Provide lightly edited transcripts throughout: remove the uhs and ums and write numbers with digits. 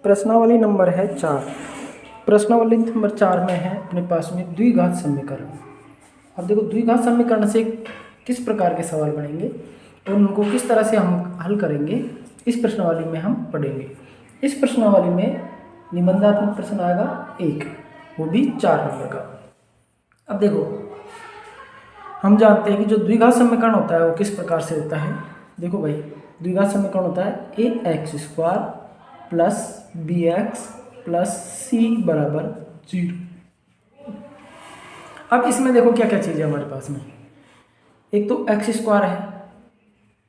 प्रश्नावली नंबर है 4। प्रश्नावली नंबर 4 में है अपने पास में द्विघात समीकरण। अब देखो द्विघात समीकरण से किस प्रकार के सवाल बनेंगे और उनको किस तरह से हम हल करेंगे, इस प्रश्नावली में हम पढ़ेंगे। इस प्रश्नावली में निबंधात्मक प्रश्न आएगा एक, वो भी 4 नंबर का। अब देखो हम जानते हैं कि जो द्विघात समीकरण होता है वो किस प्रकार से होता है। देखो भाई, द्विघात समीकरण होता है ax² plus bx plus c बराबर 0। अब इसमें देखो क्या क्या चीज़ें हमारे पास में। एक तो x² है,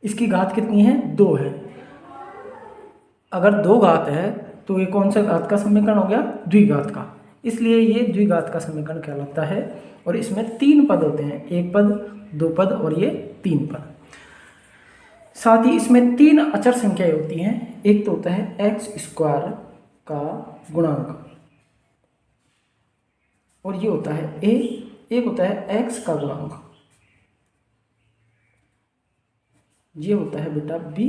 इसकी घात कितनी है, 2 है। अगर 2 घात है तो ये कौन सा घात का समीकरण हो गया, द्विघात का, इसलिए ये द्विघात का समीकरण कहलाता है। और इसमें 3 पद होते हैं, 1 पद, 2 पद और ये 3 पद। साथ ही इसमें 3 अचर संख्याएं होती हैं। एक तो होता है x² का गुणांक और ये होता है a, एक होता है x का गुणांक, ये होता है बेटा b,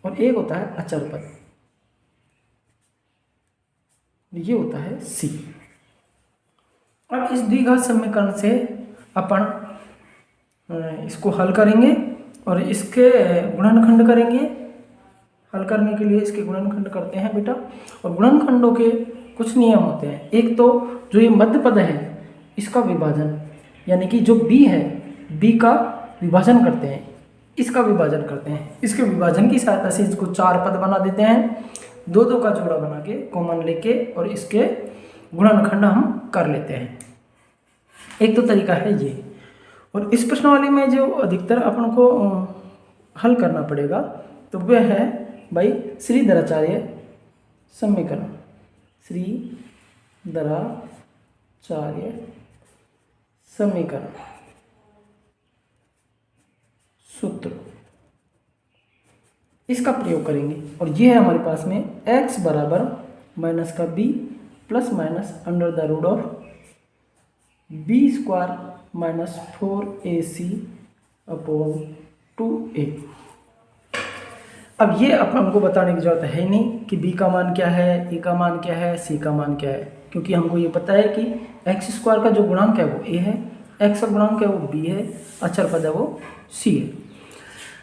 और एक होता है अचर पद, ये होता है c। अब इस द्विघात समीकरण से अपन इसको हल करेंगे और इसके गुणनखंड करेंगे। हल करने के लिए इसके गुणनखंड करते हैं बेटा, और गुणनखंडों के कुछ नियम होते हैं। एक तो जो ये मध्य पद है इसका विभाजन, यानी कि जो b है b का विभाजन करते हैं, इसका विभाजन करते हैं। इसके विभाजन की सहायता से इसको 4 पद बना देते हैं, 2-2 का जोड़ा बना के कॉमन लेके, और इसके गुणनखंड हम कर लेते हैं। एक तो तरीका है ये। और इस प्रश्नावली में जो अधिकतर अपन को हल करना पड़ेगा तो वह है भाई श्रीधराचार्य समीकरण, श्रीधराचार्य समीकरण सूत्र, इसका प्रयोग करेंगे। और ये है हमारे पास में x बराबर माइनस का b plus minus under the root of b² minus 4ac upon 2a। अब ये अपन को बताने की जरूरत है ही नहीं कि b का मान क्या है, a का मान क्या है, c का मान क्या है, क्योंकि हमको ये पता है कि x² का जो गुणांक है वो a है, x का गुणांक है वो b है, अचर पद है वो c है।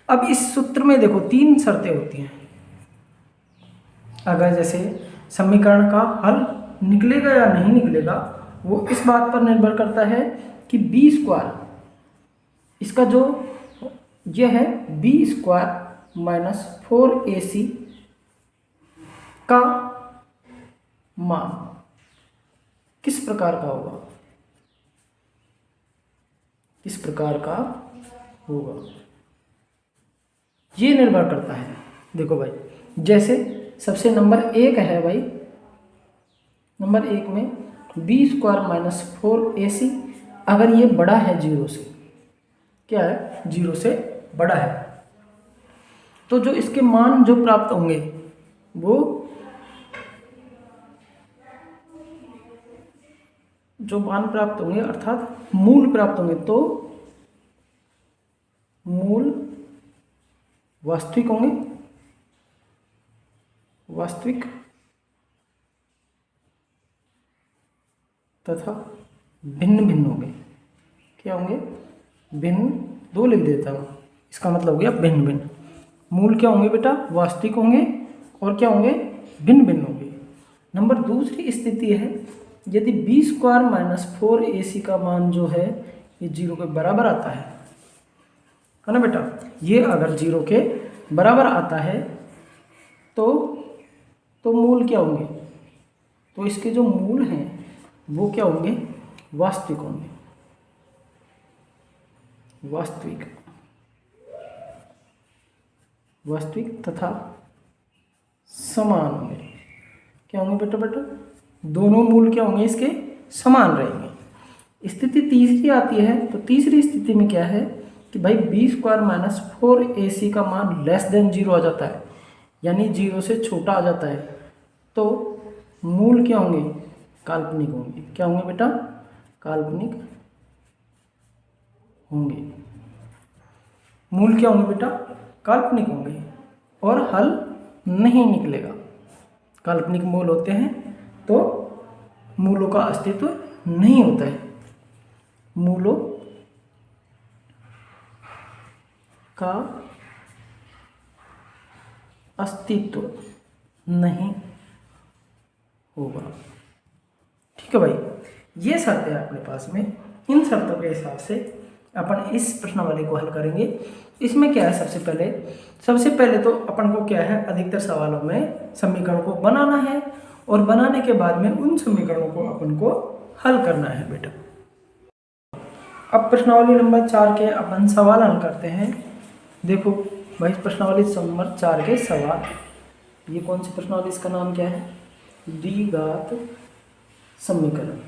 अब इस सूत्र में देखो 3 शर्तें होती हैं। अगर जैसे समीकरण का हल निकलेगा या नहीं निकलेगा वो इस बात पर निर्भर करता है कि b², इसका जो यह है b² माइनस 4ac का मान किस प्रकार का होगा, किस प्रकार का होगा, ये निर्भर करता है। देखो भाई, जैसे सबसे नंबर 1 है भाई, नंबर 1 में b² माइनस 4ac, अगर ये बड़ा है 0 से, क्या है, 0 से बड़ा है, तो जो इसके मान जो प्राप्त होंगे वो जो मान प्राप्त होंगे अर्थात मूल प्राप्त होंगे, तो मूल वास्तविक होंगे, वास्तविक तथा भिन्न भिन्न होंगे। क्या होंगे, भिन्न, 2 लिख देता हूँ, इसका मतलब हो गया भिन्न भिन्न। मूल क्या होंगे बेटा, वास्तविक होंगे, और क्या होंगे, भिन्न भिन्न होंगे। नंबर दूसरी स्थिति है यदि b² माइनस 4ac का मान जो है ये 0 के बराबर आता है ना बेटा। ये अगर 0 के बराबर आता है तो मूल क्या होंगे, तो इसके जो मूल हैं वो क्या होंगे, वास्तविक होंगे, वास्तविक, वास्तविक तथा समान होंगे। क्या होंगे बेटा, दोनों मूल क्या होंगे, इसके समान रहेंगे। स्थिति तीसरी आती है, तो तीसरी स्थिति में क्या है कि भाई b² माइनस 4ac का मान लेस देन 0 आ जाता है, यानी 0 से छोटा आ जाता है, तो मूल क्या होंगे, काल्पनिक होंगे। क्या होंगे बेटा, काल्पनिक होंगे। मूल क्या होंगे बेटा, काल्पनिक होंगे, और हल नहीं निकलेगा। काल्पनिक मूल होते हैं तो मूलों का अस्तित्व नहीं होता है, मूलों का अस्तित्व नहीं होगा। ठीक है भाई, ये शर्त है अपने पास में। इन शर्तों के हिसाब से अपन इस प्रश्नावली को हल करेंगे। इसमें क्या है, सबसे पहले तो अपन को क्या है, अधिकतर सवालों में समीकरण को बनाना है और बनाने के बाद में उन समीकरणों को अपन को हल करना है बेटा। अब प्रश्नावली नंबर 4 के अपन सवाल हल करते हैं। देखो भाई, प्रश्नावली नंबर 4 के सवाल, ये कौन सी प्रश्नावली, इसका नाम क्या है, द्विघात समीकरण।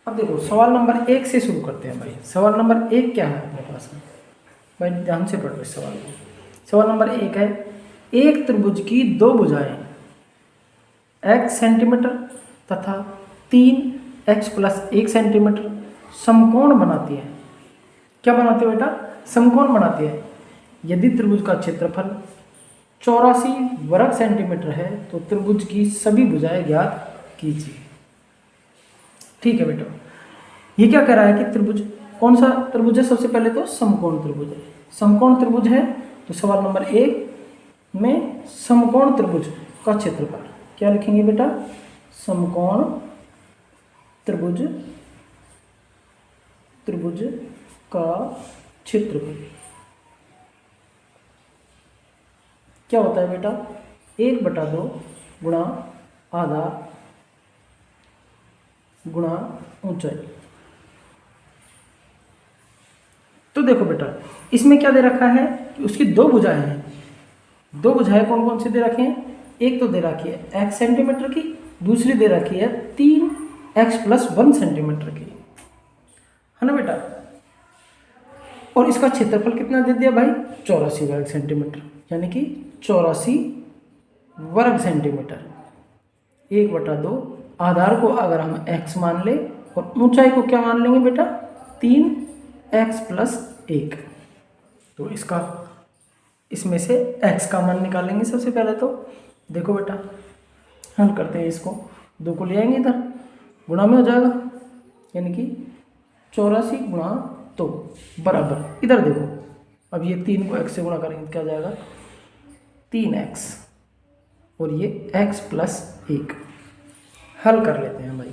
अब देखो सवाल नंबर 1 से शुरू करते हैं भाई। सवाल नंबर 1 क्या है अपने पास में भाई, ध्यान से पढ़ो इस सवाल को। सवाल नंबर 1 है, एक त्रिभुज की दो भुजाएं x सेंटीमीटर तथा 3x + 1 सेंटीमीटर समकोण बनाती है। क्या बनाती है बेटा, समकोण बनाती है। यदि त्रिभुज का क्षेत्रफल 84 वर्ग सेंटीमीटर है तो त्रिभुज की सभी भुजाएं ज्ञात कीजिए। ठीक है बेटा, ये क्या कह रहा है कि त्रिभुज, कौन सा त्रिभुज है, सबसे पहले तो समकोण त्रिभुज है। समकोण त्रिभुज है तो सवाल नंबर 1 में समकोण त्रिभुज का क्षेत्रफल क्या लिखेंगे बेटा, समकोण त्रिभुज का क्षेत्रफल क्या होता है बेटा, 1/2 गुणा आधार गुणा ऊंचाई। तो देखो बेटा, इसमें क्या दे रखा है कि उसकी दो भुजाएं हैं। दो भुजाएं कौन कौन सी दे रखी हैं, एक तो दे रखी है x सेंटीमीटर की, दूसरी दे रखी है 3x + 1 सेंटीमीटर की, है ना बेटा। और इसका क्षेत्रफल कितना दे दिया भाई, 84 वर्ग सेंटीमीटर, यानी कि 84 वर्ग सेंटीमीटर। 1/2 आधार को अगर हम x मान ले और ऊंचाई को क्या मान लेंगे बेटा, 3x + 1। तो इसका, इसमें से x का मान निकालेंगे सबसे पहले। तो देखो बेटा, हल करते हैं इसको, 2 को ले आएंगे इधर, गुणा में हो जाएगा, यानी कि 84 गुणा 2 बराबर, इधर देखो, अब ये 3 को x से गुणा करेंगे तो क्या जाएगा, 3x, और ये x + 1। हल कर लेते हैं भाई।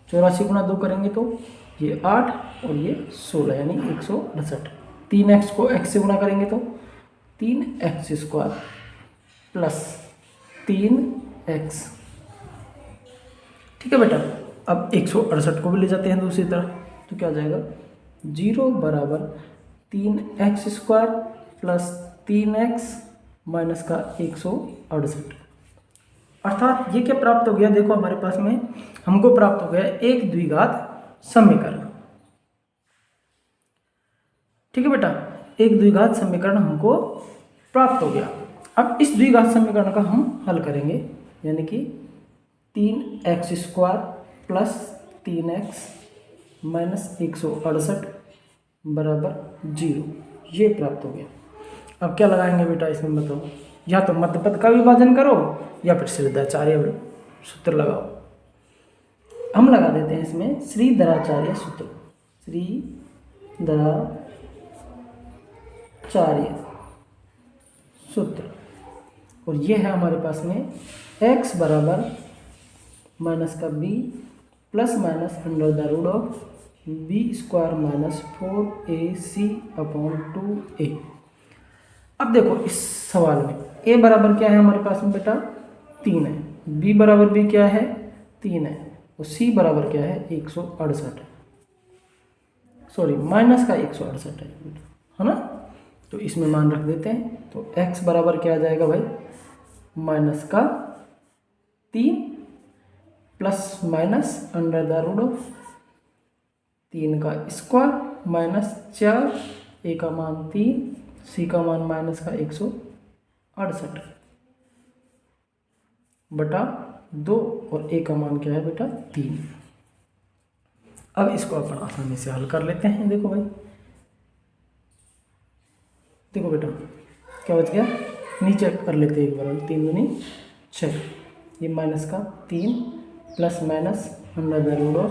84 गुणा 2 करेंगे तो ये 8 और ये 16, यानी 168। 3x को x से गुणा करेंगे तो 3x² + 3x। ठीक है बेटा, अब 168 को भी ले जाते हैं दूसरी तरफ, तो क्या हो जाएगा, 0 बराबर 3x² + 3x माइनस का 168। अर्थात ये क्या प्राप्त हो गया, देखो हमारे पास में हमको प्राप्त हो गया एक द्विघात समीकरण। ठीक है बेटा, एक द्विघात समीकरण हमको प्राप्त हो गया। अब इस द्विघात समीकरण का हम हल करेंगे, यानी कि 3x² + 3x माइनस 168 बराबर 0, ये प्राप्त हो गया। अब क्या लगाएंगे बेटा इसमें, बताओ, या तो मध्यपद का विभाजन करो या फिर श्रीधराचार्य सूत्र लगाओ। हम लगा देते हैं इसमें श्रीधराचार्य सूत्र, श्रीधराचार्य सूत्र, और ये है हमारे पास में x बराबर माइनस का b plus minus √b² minus 4ac/2a। अब देखो इस सवाल में a बराबर क्या है हमारे पास में बेटा, 3 है, b बराबर भी क्या है, 3 है, और c बराबर क्या है, 168 है, सॉरी माइनस का 168 है ना। तो इसमें मान रख देते हैं, तो x बराबर क्या आ जाएगा भाई, माइनस का 3 प्लस माइनस √3 का स्क्वायर माइनस 4, a का मान 3, c का मान माइनस का 168 बटा 2, और a का मान क्या है बेटा, 3। अब इसको अपन आसानी से हल कर लेते हैं। देखो भाई, देखो बेटा क्या बच गया, नीचे कर लेते हैं एक बार, 3 दूनी 6, ये माइनस का 3 plus minus under the root of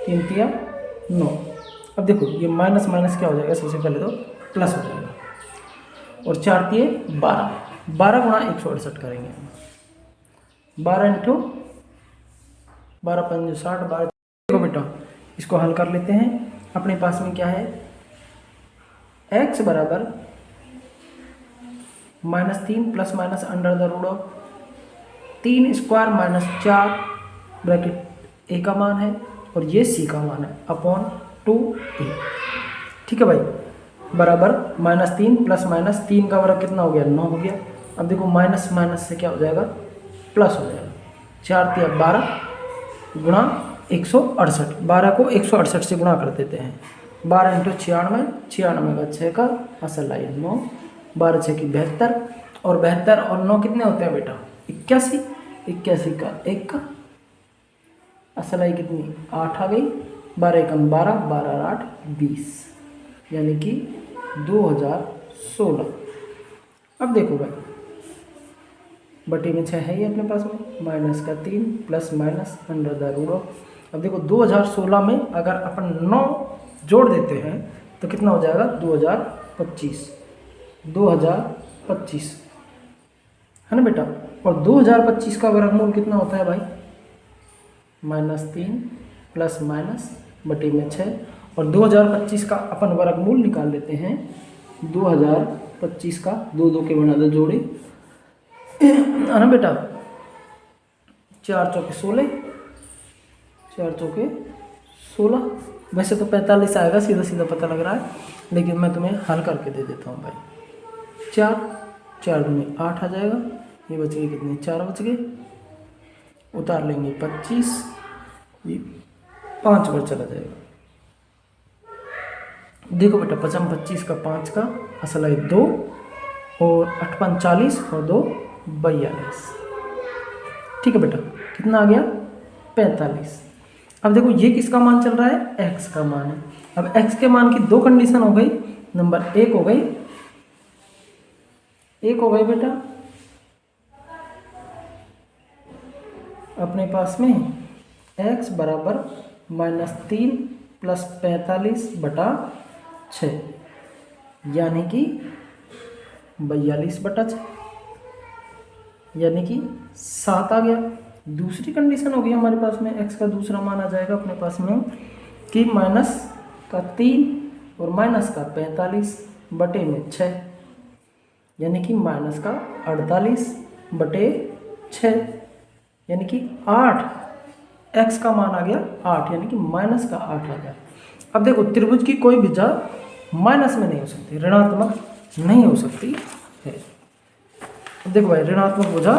3 तिया 9। अब देखो ये माइनस माइनस क्या हो जाएगा, सबसे पहले तो प्लस हो जाएगा, और 4 तिये 12, 12 गुणा 168 करेंगे, 12 इंटू 12 पंज 60, 12। देखो बेटा इसको हल कर लेते हैं। अपने पास में क्या है, x बराबर -3 plus minus under the root of 3 square minus 4 bracket a का मान है, और ये c का मान है अपॉन 2a। ठीक है भाई, बराबर -3 प्लस माइनस 3 का वर्ग कितना हो गया, 9 हो गया। अब देखो माइनस माइनस से क्या हो जाएगा, प्लस हो जाएगा, 4 तिया 12 गुणा 168, 12 को 168 से गुणा कर देते हैं, 12 इंटू 96, 96 का 6 का असल आई 9, 12 6 की 72, और 72 और 9 कितने होते हैं बेटा, 81, 81 का 1 का असल आई कितनी 8 आ गई, 12 एकम 12, 12 और 8 20, यानी कि 2016। अब देखो भाई बटे में 6 है ही अपने पास में, माइनस का 3 plus minus under the root of. अब देखो 2016 में अगर अपन 9 जोड़ देते हैं तो कितना हो जाएगा, 2025, 2025 है ना बेटा। और 2025 का वर्गमूल कितना होता है भाई, -3 प्लस माइनस बटे में 6, और 2025 का अपन वर्गमूल निकाल लेते हैं, 2025 का 2 2 के बना दो जोड़े है ना बेटा, 4 चौके 16, 4 चौके 16, वैसे तो 45 आएगा, सीधा सीधा पता लग रहा है, लेकिन मैं तुम्हें हल करके दे देता हूँ भाई। 4 4 में 8 आ जाएगा, ये बच गए कितने, 4 बच गए, उतार लेंगे 25, ये 5 पर चला जाएगा। देखो बेटा 5 25 का 5 का असल है 2, और 8 5 40 और 2 42। ठीक है बेटा, कितना आ गया 45। अब देखो ये किसका मान चल रहा है, x का मान है। अब x के मान की 2 कंडीशन हो गई, नंबर 1 हो गई, बेटा अपने पास में x बराबर -3 प्लस 45 बटा 6, यानी कि 42 बटा 6, यानी कि 7 आ गया। दूसरी कंडीशन हो गई हमारे पास में, x का दूसरा मान आ जाएगा अपने पास में कि माइनस का 3 और माइनस का 45 बटे में 6, यानी कि माइनस का 48 बटे 6, यानी कि 8, x का मान आ गया 8, यानी कि माइनस का 8 आ गया। अब देखो त्रिभुज की कोई भुजा माइनस में नहीं हो सकती, ऋणात्मक नहीं हो सकती है। देखो भाई ऋणात्मक भुजा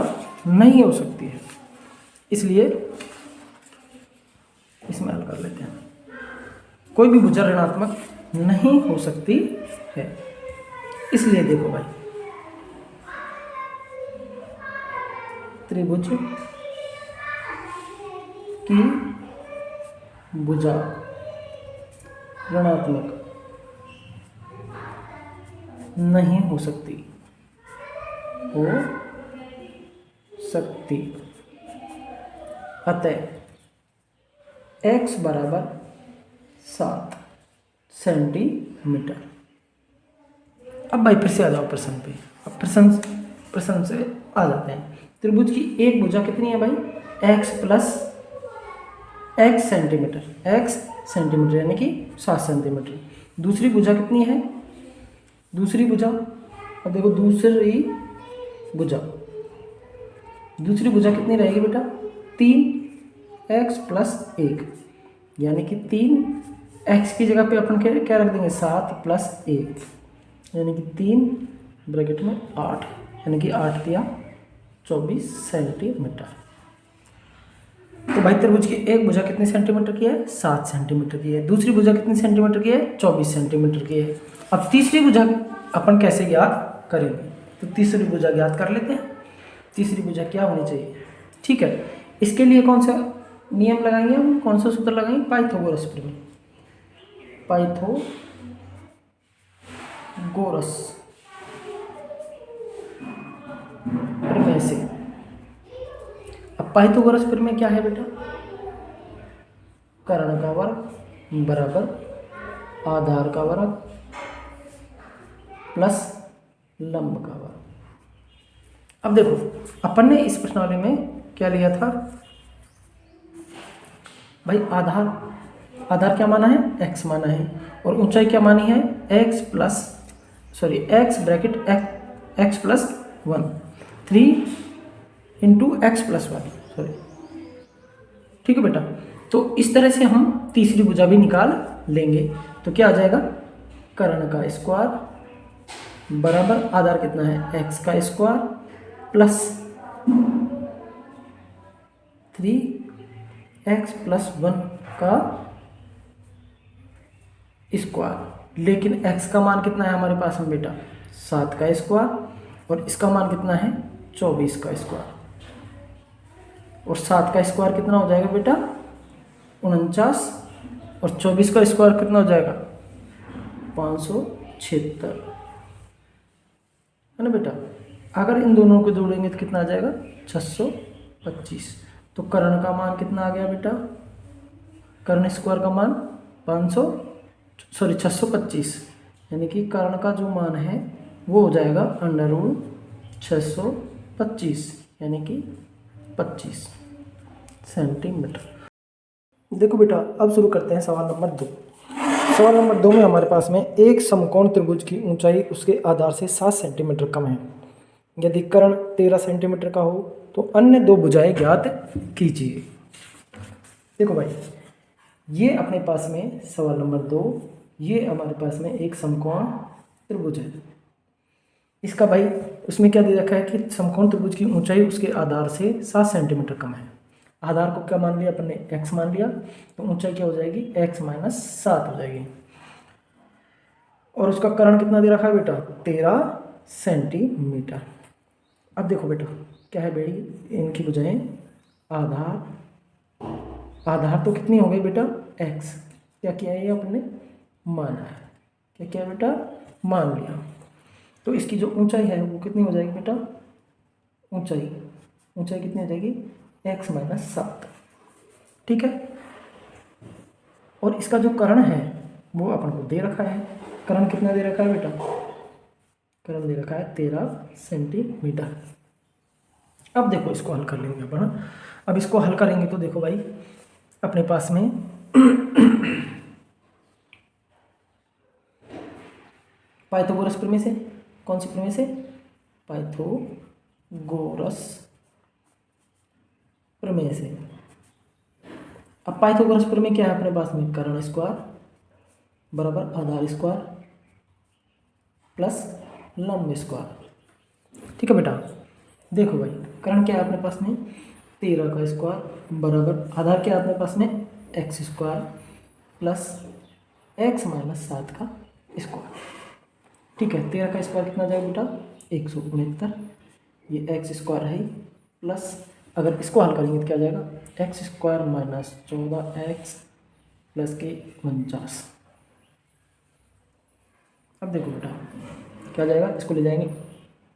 नहीं हो सकती है, इसलिए इसमें हल कर लेते हैं। कोई भी भुजा ऋणात्मक नहीं हो सकती है, इसलिए देखो भाई त्रिभुज की भुजा ऋणात्मक नहीं हो सकती, अतः x बराबर 7 सेंटीमीटर। अब भाई फिर से आ जाओ प्रश्न पे। अब प्रश्न से आ जाते हैं। त्रिभुज की एक भुजा कितनी है भाई, x प्लस x सेंटीमीटर, यानी कि 7 सेंटीमीटर। दूसरी भुजा कितनी है, दूसरी भुजा, अब देखो दूसरी भुजा कितनी रहेगी बेटा, 3x प्लस 1, यानी कि 3x की जगह पे अपन क्या रख देंगे, 7 प्लस 1, यानी कि 3 ब्रैकेट में 8, यानी कि 8 तिया 24 सेंटीमीटर। तो भाई त्रिभुज की एक भुजा कितनी सेंटीमीटर की है, 7 सेंटीमीटर की है। दूसरी भुजा कितनी सेंटीमीटर की है, 24 सेंटीमीटर की है। अब तीसरी भुजा अपन कैसे ज्ञात करेंगे, तो तीसरी भुजा ज्ञात कर लेते हैं। तीसरी भुजा क्या होनी चाहिए, ठीक है। इसके लिए कौन सा नियम लगाएंगे हम, कौन सा सूत्र लगाएंगे, पाइथागोरस प्रमेय। पाइथागोरस पाइथागोरस प्रमेय क्या है बेटा? कर्ण का वर्ग बराबर आधार का वर्ग प्लस लंब का वर्ग। अब देखो अपन ने इस प्रश्नावली में क्या लिया था भाई? आधार क्या माना है? x माना है, और ऊंचाई क्या मानी है? x bracket x plus 1 3 into x plus 1 sorry, ठीक है बेटा। तो इस तरह से हम तीसरी भुजा भी निकाल लेंगे। तो क्या आ जाएगा? कर्ण का स्क्वायर बराबर आधार कितना है? x का स्क्वायर प्लस 3x प्लस 1 का स्क्वायर। लेकिन x का मान कितना है हमारे पास में बेटा? 7 का स्क्वायर, और इसका मान कितना है? 24 का स्क्वायर। और 7 का स्क्वायर कितना हो जाएगा बेटा? 49, और 24 का स्क्वायर कितना हो जाएगा? 576, है ना बेटा। अगर इन दोनों को जोड़ेंगे तो कितना आ जाएगा? 625। तो कर्ण का मान कितना आ गया बेटा? कर्ण स्क्वायर का मान 625, यानी कि कर्ण का जो मान है वो हो जाएगा √625, यानी कि 25 सेंटीमीटर। देखो बेटा अब शुरू करते हैं सवाल नंबर 2। सवाल नंबर 2 में हमारे पास में एक समकोण त्रिभुज की ऊंचाई उसके आधार से 7 सेंटीमीटर कम है। यदि कर्ण 13 सेंटीमीटर का हो तो अन्य दो भुजाएं ज्ञात कीजिए। देखो भाई, ये अपने पास में सवाल नंबर 2, ये हमारे पास में एक समकोण त्रिभुज है। इसका भाई उसमें क्या दे रखा है कि समकोण त्रिभुज की ऊंचाई उसके आधार से 7 सेंटीमीटर कम है। आधार को क्या मान लिया अपन ने? x मान लिया, तो ऊंचाई क्या हो जाएगी? x माइनस 7 हो जाएगी। और उसका कर्ण कितना दे रखा है बेटा? 13 सेंटीमीटर। अब देखो बेटा क्या है बेड़ी, इनकी भुजाएं आधार तो कितनी हो गई बेटा? x। क्या किया है ये अपन ने? माना है। क्या किया बेटा? मान लिया। तो इसकी जो ऊंचाई है वो कितनी हो जाएगी बेटा? ऊंचाई कितनी हो जाएगी? x माइनस 7, ठीक है। और इसका जो कर्ण है वो अपन को दे रखा है। कर्ण कितना दे रखा है बेटा? कर्ण दे रखा है 13 सेंटीमीटर। अब देखो इसको हल कर लेंगे अपन। अब इसको हल करेंगे तो देखो भाई अपने पास में पाइथागोरस प्रमेय से, कौन सी प्रमेय से? पाइथागोरस प्रमेय से। अब पाइथागोरस प्रमेय क्या है अपने पास में? कर्ण स्क्वायर बराबर आधार स्क्वायर प्लस लंब स्क्वायर, ठीक है बेटा। देखो भाई कर्ण क्या है अपने पास में? 13 का स्क्वायर बराबर आधार क्या है अपने पास में? x square plus x minus 7 का स्क्वायर, ठीक है। 13 का स्क्वायर कितना जाएगा बेटा? 169। ये x स्क्वायर है प्लस, अगर इसको हल करेंगे तो क्या जाएगा? x square minus 14x plus के 49। अब देखो बेटा क्या जाएगा? इसको ले जाएंगे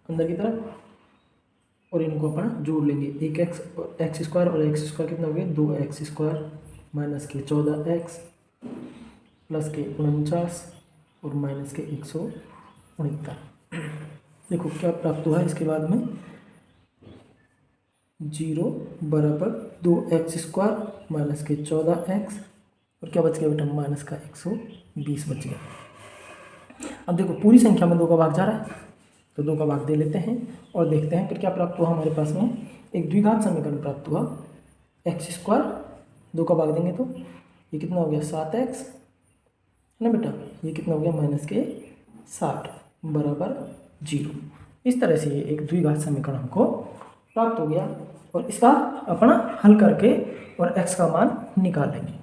अंदर की तरफ और इनको अपन जोड़ लेंगे। एक x स्क्वायर और x स्क्वायर कितना हो गया? 2x स्क्वायर माइनस के 14x प्लस के 49 और माइनस के 169। देखो क्या प्राप्त हुआ है इसके बाद में? 0 बराबर 2x स्क्वायर माइनस के 14x और क्या बच गया बेटा? माइनस का 120 बच गया। अब देखो पूरी संख्या में 2 का भाग जा रहा है तो 2 का भाग दे लेते हैं और देखते हैं फिर क्या प्राप्त हुआ हमारे पास में। एक द्विघात समीकरण प्राप्त हुआ। x स्क्वायर 2 का भाग देंगे तो ये कितना हो गया? 7x, है ना बेटा। ये कितना हो गया? माइनस के 60 बराबर 0। इस तरह से ये एक द्विघात समीकरण हमको प्राप्त हो गया और इसका अपना हल करके और x का मान निकाल लेंगे।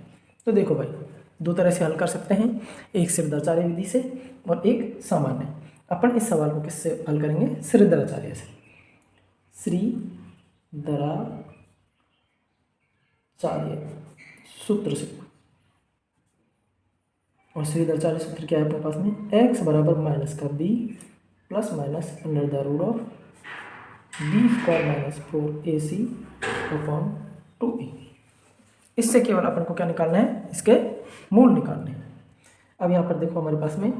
तो देखो भाई 2 तरह से हल कर सकते हैं, एक सिरदाचार्य विधि से और एक सामान्य। अपन इस सवाल को किससे हल करेंगे? सिरदाचार्य से। श्रीधराचार्य सूत्र से। और श्रीधराचार्य सूत्र क्या है अपने पास में? x बराबर माइनस का b plus minus under the root of b square minus 4ac upon 2e। इससे केवल अपन को क्या निकालना है, इसके मूल निकालने हैं। अब यहाँ पर देखो हमारे पास में,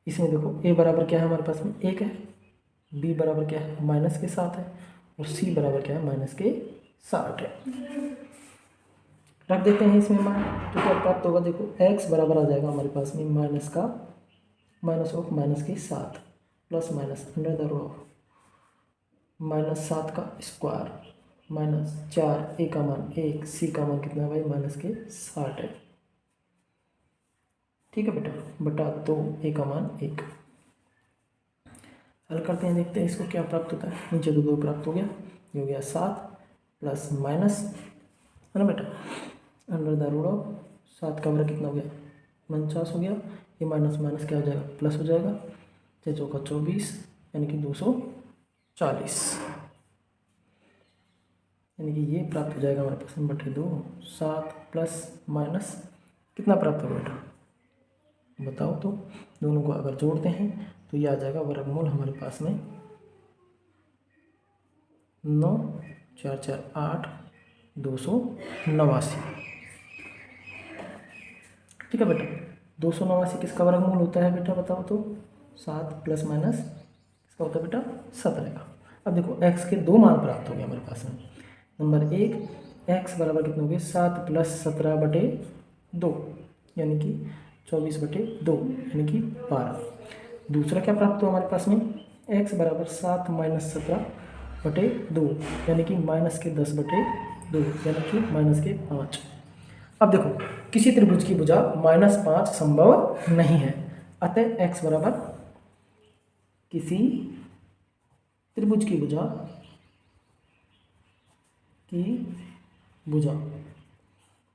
इसमें देखो a बराबर क्या है हमारे पास में 1 है, b बराबर क्या है -7 है, और c बराबर क्या है -60 है। रख देते हैं इसमें मान, तो क्या प्राप्त होगा, देखो x बराबर आ जाएगा हमारे पास में -7 plus minus under the root of -7 का स्क्वायर -4 a का मान 1, c का मान कितना है भाई -60 है। ठीक है बेटा, बटा 2 a का मान 1। हल करते हैं, देखते हैं इसको क्या प्राप्त होता है। नीचे तो 2 प्राप्त हो गया, ये हो गया 7 प्लस माइनस, है ना बेटा, अंडर द रूट ऑफ 7 का वर्ग कितना हो गया 49 हो गया, ये माइनस माइनस क्या हो जाएगा प्लस हो जाएगा, 6 चौका 24 यानी कि 240, यानी कि ये प्राप्त हो जाएगा हमारे पास बटे 2। 7 प्लस माइनस कितना प्राप्त होगा बेटा बताओ तो, दोनों को अगर जोड़ते हैं तो ये आ जाएगा वर्गमूल हमारे पास में 9 4 4 8 289। ठीक है बेटा, 289 किसका वर्गमूल होता है बेटा बताओ तो, 7 प्लस माइनस किसका होता है बेटा 17 का। अब देखो x के 2 मान प्राप्त हो गए हमारे पास में। नंबर 1 x बराबर कितने हो गए 7 प्लस 17 बटे 2 यानी कि 24 बटे 2 यानी कि 12। दूसरा क्या प्राप्त हुआ हमारे पास में, x बराबर 7 माइनस 17 बटे 2 यानी कि माइनस के 10 बटे 2 यानी कि माइनस के 5। अब देखो किसी त्रिभुज की भुजा -5 संभव नहीं है, अतः x बराबर किसी त्रिभुज की भुजा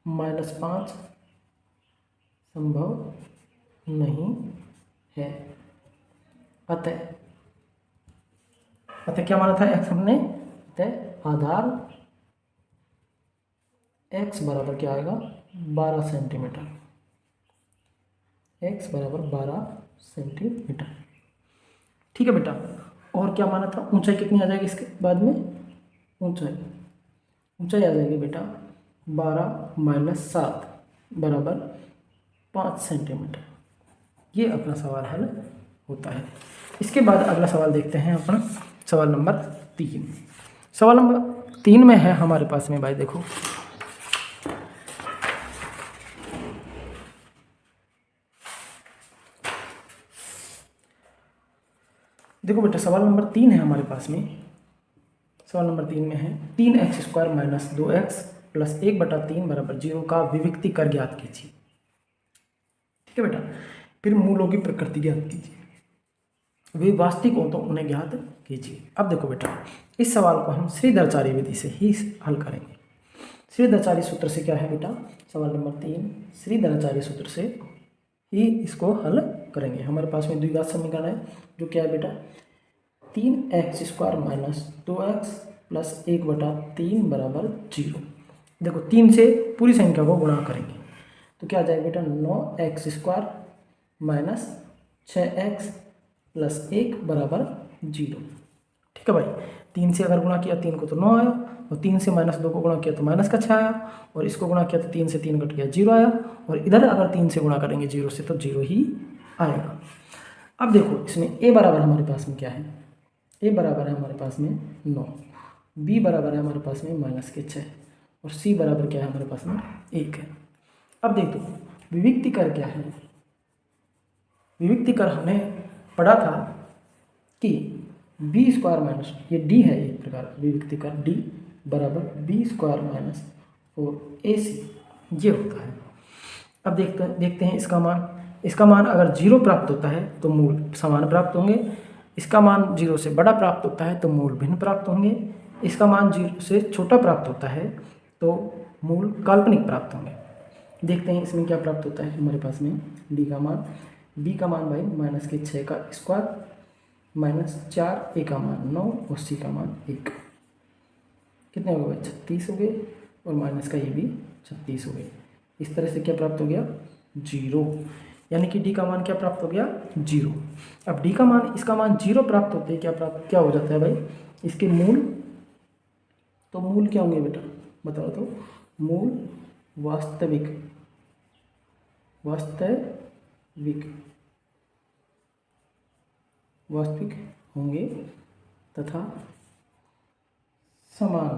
-5 संभव नहीं है। अतः क्या माना था x हमने, अतः आधार x बराबर क्या आएगा 12 सेंटीमीटर, x बराबर 12 सेंटीमीटर। ठीक है बेटा, और क्या माना था, ऊंचाई कितनी आ जाएगी इसके बाद में, ऊंचाई आ जाएगी बेटा 12 माइनस 7 बराबर 5 सेंटीमीटर। ये अपना सवाल हल होता है। इसके बाद अगला सवाल देखते हैं अपना, सवाल नंबर 3। सवाल नंबर 3 में है हमारे पास में भाई देखो, बेटा सवाल नंबर 3 है हमारे पास में। सवाल नंबर 3 में है 3x² माइनस 2x प्लस 1/3 बराबर 0 का विविक्तीकर ज्ञात कीजिए। ठीक है बेटा, फिर मूलों की प्रकृति ज्ञात कीजिए, वे वास्तविक हो तो उन्हें ज्ञात कीजिए। अब देखो बेटा, इस सवाल को हम श्रीधराचार्य विधि से ही हल करेंगे। श्रीधराचार्य सूत्र से क्या है बेटा, सवाल नंबर 3 श्रीधराचार्य सूत्र से ही इसको हल करेंगे। हमारे पास में द्विघात समीकरण है जो क्या है बेटा, 3x² माइनस 2x प्लस 1/3 बराबर 0। देखो 3 से पूरी संख्या को गुणा करेंगे तो क्या आ जाएगा बेटा 9x² माइनस 6x प्लस 1 बराबर 0। ठीक है भाई, 3 से अगर गुणा किया 3 को तो 9 आया, और 3 से -2 को गुणा किया तो माइनस का 6 आया, और इसको गुणा किया तो 3 से 3 कट गया 0 आया, और इधर अगर 3 से गुणा करेंगे 0 से तो 0 ही आएगा। अब देखो इसमें a बराबर हमारे पास में क्या है, a बराबर है हमारे पास में 9, b बराबर है हमारे पास में -6, और c बराबर क्या है हमारे पास में 1 है। अब देख दो विविक्तीकर क्या है, विविक्तीकर हमने पढ़ा था कि b² माइनस, ये d है एक प्रकार का विविक्तीकर, d बराबर b² माइनस 4ac ये होता है। अब देखते हैं इसका मान अगर 0 प्राप्त होता है तो मूल समान प्राप्त होंगे, इसका मान 0 से बड़ा प्राप्त होता है तो मूल भिन्न प्राप्त होंगे, इसका मान 0 से छोटा प्राप्त होता है तो मूल काल्पनिक प्राप्त होंगे। देखते हैं इसमें क्या प्राप्त होता है हमारे पास में, b का मान भाई -6 का स्क्वायर -4 a का मान 9 और c का मान 1, कितने हो गए 36 हो गए, और माइनस का ये भी 36 हो गए। इस तरह से क्या प्राप्त हो गया 0, यानी कि d का मान क्या प्राप्त हो गया 0। अब d का मान, इसका मान 0 प्राप्त होते ही क्या हो जाता है भाई, इसके मूल तो मूल क्या होंगे बेटा, बताओ तो। मूल वास्तविक होंगे तथा समान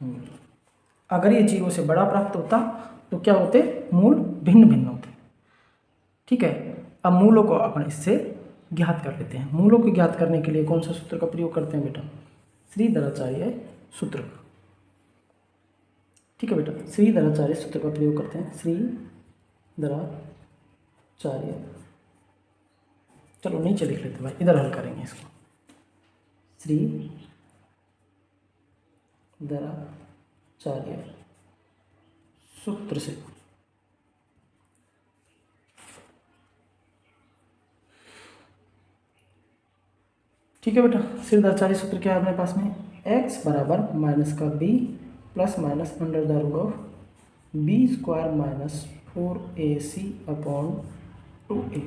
होंगे। अगर ये 0 से बड़ा प्राप्त होता तो क्या होते, मूल भिन्न भिन्न होते। ठीक है, अब मूलों को अपन इससे ज्ञात कर लेते हैं। मूलों को ज्ञात करने के लिए कौन सा सूत्र का प्रयोग करते हैं बेटा, श्रीधराचार्य सूत्र। ठीक है बेटा, श्रीधराचार्य सूत्र का प्रयोग करते हैं, श्रीधराचार्य। चलो नीचे लिख लेते हैं भाई, इधर हल करेंगे इसको। श्रीधराचार्य सूत्र से ठीक है बेटा, श्रीधराचार्य सूत्र क्या है अपने पास में, x बराबर माइनस का b plus minus under the root of b square minus 4ac upon 2a।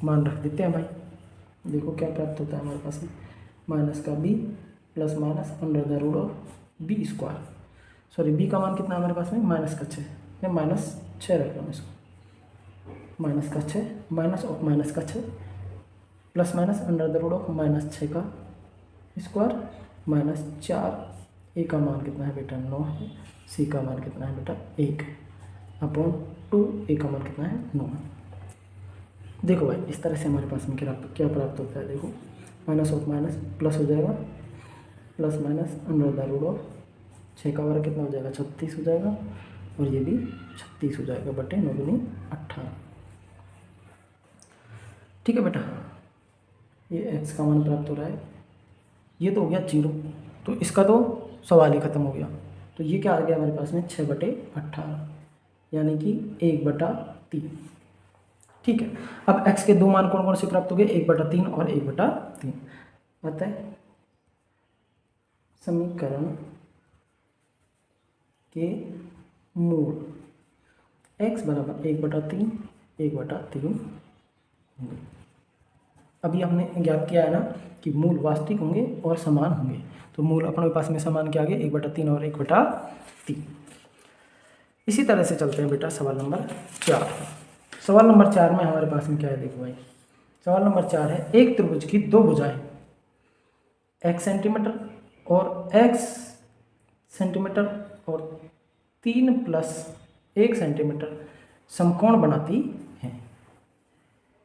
मान रख देते हैं भाई, देखो क्या प्राप्त होता है हमारे पास में, माइनस का b plus minus under the root of b square, sorry b का मान कितना है हमारे पास में, माइनस का 6, मैं माइनस 6 रख रहा हूँ इसको, माइनस का 6 माइनस ऑफ माइनस का 6 plus minus under the root of minus 6 का स्क्वायर माइनस 4, ए का मान कितना है बेटा 9 है, सी का मान कितना है बेटा 1 अपॉन 2, ए का मान कितना है 9 है। देखो भाई इस तरह से हमारे पास में क्या प्राप्त होता है, देखो माइनस ऑफ माइनस प्लस हो जाएगा, plus minus under the root of 6 का वर्ग कितना हो जाएगा 36 हो जाएगा, और ये भी 36 हो जाएगा बटे 9 दूनी 18। ठीक है बेटा, ये x का मान प्राप्त हो रहा है, ये तो हो गया 0, तो इसका तो सवाल ही खत्म हो गया। तो ये क्या आ गया हमारे पास में 6/18 यानी कि 1/3। ठीक है, अब x के दो मान कौन कौन से प्राप्त हो गए, 1/3 और 1/3। अतः समीकरण के मूल x बराबर 1/3 1/3 होंगे। अभी हमने ज्ञात किया है ना कि मूल वास्तविक होंगे और समान होंगे, तो मूल अपने पास में समान क्या आ गए 1/3 और 1/3। इसी तरह से चलते हैं बेटा सवाल नंबर 4। सवाल नंबर 4 में हमारे पास में क्या है, देखो भाई सवाल नंबर 4 है, एक त्रिभुज की दो भुजाएं x सेंटीमीटर और x सेंटीमीटर और 3 + 1 सेंटीमीटर समकोण बनाती हैं।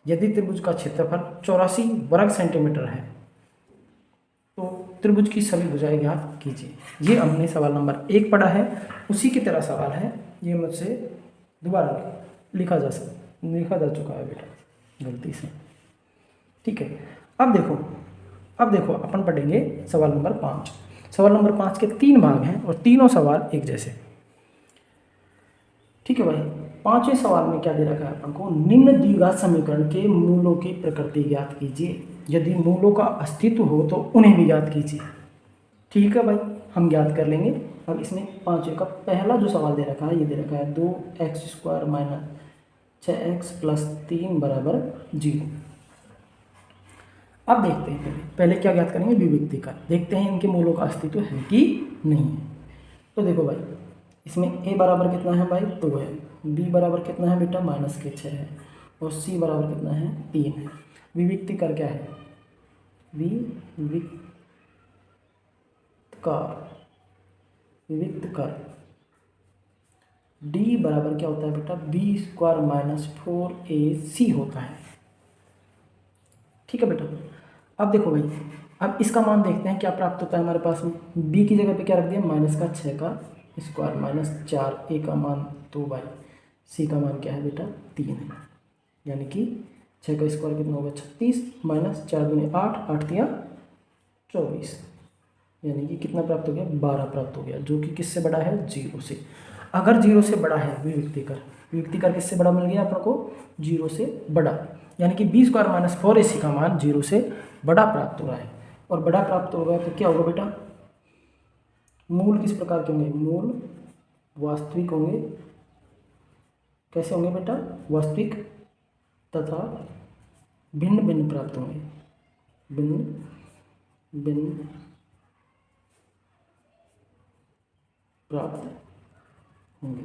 यदि त्रिभुज का क्षेत्रफल 84 वर्ग सेंटीमीटर है तो त्रिभुज की सभी भुजाएं ज्ञात कीजिए। ये हमने सवाल नंबर 1 पढ़ा है, उसी की तरह सवाल है, ये मुझसे दोबारा लिखा जा चुका है बेटा गलती से। ठीक है, अब देखो अपन पढ़ेंगे सवाल नंबर 5। सवाल नंबर 5 के 3 भाग हैं और तीनों सवाल एक जैसे। ठीक है भाई, 5वें सवाल में क्या दे रखा है अपन को, निम्न द्विघात समीकरण के मूलों की प्रकृति ज्ञात कीजिए, यदि मूलों का अस्तित्व हो तो उन्हें भी ज्ञात कीजिए। ठीक है भाई, हम ज्ञात कर लेंगे। अब इसमें 5वें का पहला जो सवाल दे रखा है, ये दे रखा है 2x² - 6x + 3 = 0। अब देखते हैं पहले क्या ज्ञात करेंगे, विविक्ति का, देखते हैं इनके मूलों का अस्तित्व है कि नहीं है। तो देखो भाई इसमें a बराबर कितना है भाई 2 है, b बराबर कितना है बेटा -6 है, और c बराबर कितना है 3 है। विविक्ति कर क्या है, विविक्त कर d बराबर क्या होता है बेटा b² - 4ac होता है। ठीक है बेटा, अब देखो भाई, अब इसका मान देखते हैं क्या प्राप्त होता है हमारे पास में। b की जगह पे क्या रख दिया -6 का स्क्वायर -4, a का मान 2 बाई c का मान क्या है बेटा 3 है, यानी कि 6 का स्क्वायर कितना होगा 36 -4 दूनी 8, 8 तिया 24, यानी कि कितना प्राप्त हो गया 12 प्राप्त हो गया, जो कि किससे बड़ा है 0 से। अगर 0 से बड़ा है विविक्ति कर किससे बड़ा मिल गया अपन को 0 से बड़ा, यानी कि b² - 4ac का मान 0 से बड़ा प्राप्त हो रहा है। और बड़ा प्राप्त होगा तो क्या होगा बेटा, मूल किस प्रकार के होंगे, मूल वास्तविक होंगे। कैसे होंगे बेटा, वास्तविक तथा भिन्न भिन्न प्राप्त होंगे, भिन्न भिन्न प्राप्त होंगे।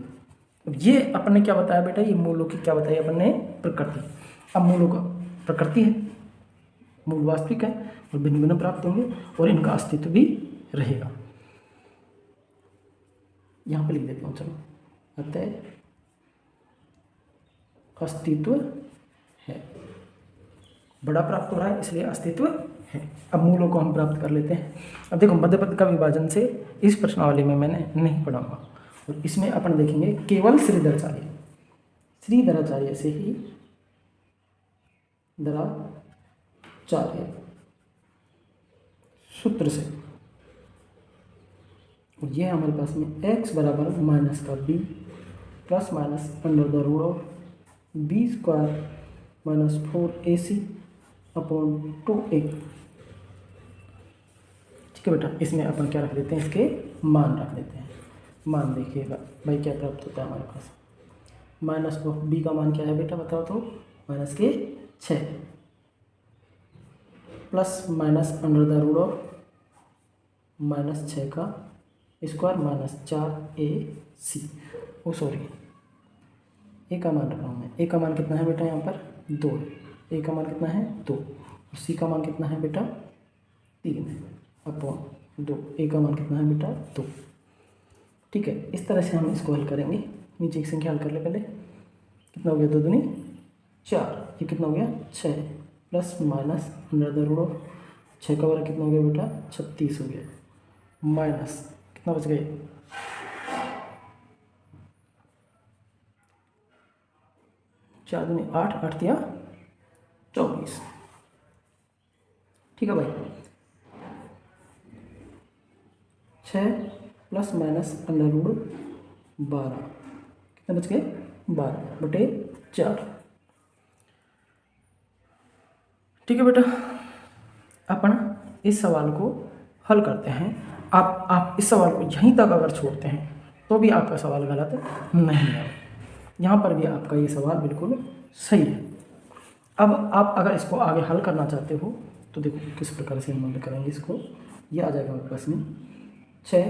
अब ये अपने क्या बताया बेटा, ये मूलों की क्या बताई अपन ने, प्रकृति। अब मूलों का प्रकृति है, मूल वास्तविक है और भिन्न भिन्न प्राप्त होंगे और इनका अस्तित्व भी रहेगा। यहाँ पे लिख देता हूँ, चलो, अतः अस्तित्व है, बड़ा प्राप्त हो रहा है इसलिए अस्तित्व है। अब मूलों को हम प्राप्त कर लेते हैं। अब देखो, मध्य पद का विभाजन से इस प्रश्नावली में मैंने नहीं पढ़ाऊंगा और इसमें अपन देखेंगे केवल श्रीधराचार्य, श्रीधराचार्य से ही धराचार्य सूत्र से, और ये हमारे पास में x बराबर माइनस का b plus minus under the root of b square minus 4ac upon 2a। ठीक है बेटा, इसमें अपन क्या रख देते हैं, इसके मान रख देते हैं। मान देखिएगा भाई क्या प्राप्त होता है हमारे पास, माइनस ऑफ b का मान क्या है बेटा बताओ तो, माइनस के 6 plus minus under the root of minus 6 का square minus 4ac, oh sorry a का मान रखा हूँ मैं। ए का मान कितना है बेटा, यहाँ पर 2 है। ए का मान कितना है 2 और सी का मान कितना है बेटा 3 है अपॉन 2। ए का मान कितना है बेटा 2। ठीक है, इस तरह से हम इसको हल करेंगे। नीचे की संख्या हल कर ले पहले, कितना हो गया 2 दूनी 4, ये कितना हो गया 6 plus minus under the root of 6 का वर्ग कितना हो गया बेटा 36 हो गया, माइनस कितना बच गए 4 दूनी 8, 8 दिया 24। ठीक है भाई, 6 प्लस माइनस अंडर रूट 12 कितना बच गए 12/4। ठीक है बेटा, अपन इस सवाल को हल करते हैं। आप इस सवाल को यहीं तक अगर छोड़ते हैं तो भी आपका सवाल गलत नहीं है, यहाँ पर भी आपका ये सवाल बिल्कुल सही है। अब आप अगर इसको आगे हल करना चाहते हो तो देखो किस प्रकार से हम हल करेंगे इसको। ये आ जाएगा मेरे पास में 6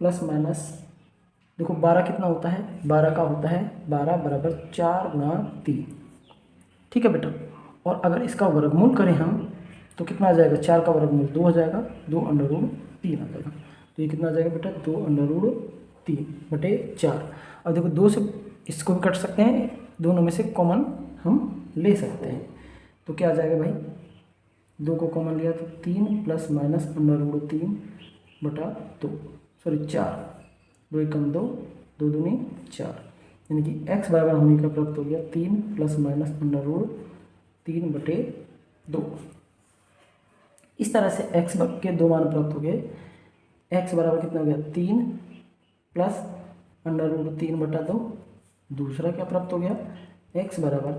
प्लस माइनस, देखो 12 कितना होता है, 12 का होता है 12 बराबर 4 गुणा 3। ठीक है बेटा, और अगर इसका वर्गमूल करें हम तो कितना आ जाएगा, 4 का वर्गमूल 2 हो जाएगा, 2 अंडर रूट 3 आ जाएगा। तो ये कितना आ जाएगा बेटा 2 अंडर रूट 3/4। अब देखो 2 से इसको भी कट सकते हैं, दोनों में से कॉमन हम ले सकते हैं। तो क्या आ जाएगा भाई, 2 को कॉमन लिया तो 3 plus minus under root 3/2, sorry 4, 2 एकम 2, 2 दूनी 4, यानी कि x बराबर होने का प्राप्त हो गया 3 प्लस माइनस अंडर रूट 3/2। इस तरह से x के 2 मान प्राप्त हो गए। x बराबर कितना हो गया 3 प्लस अंडर रूट 3/2। दूसरा क्या प्राप्त हो गया, x बराबर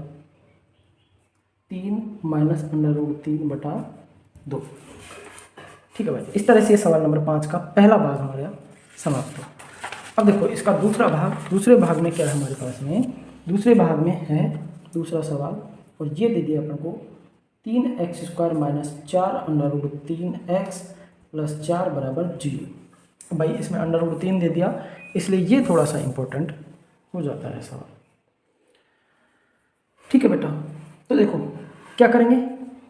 3 माइनस अंडर रूट 3/2। ठीक है भाई, इस तरह से सवाल नंबर 5 का पहला भाग हमारा समाप्त हुआ। अब देखो इसका दूसरा भाग, दूसरे भाग में क्या है हमारे पास में, दूसरे भाग में है दूसरा सवाल, और ये दे दिया अपन को 3x² minus 4 under root 3x plus 4 बराबर 0। भाई इसमें अंडर रूट 3 दे दिया, इसलिए ये थोड़ा सा इंपॉर्टेंट हो जाता है सवाल। ठीक है बेटा, तो देखो क्या करेंगे,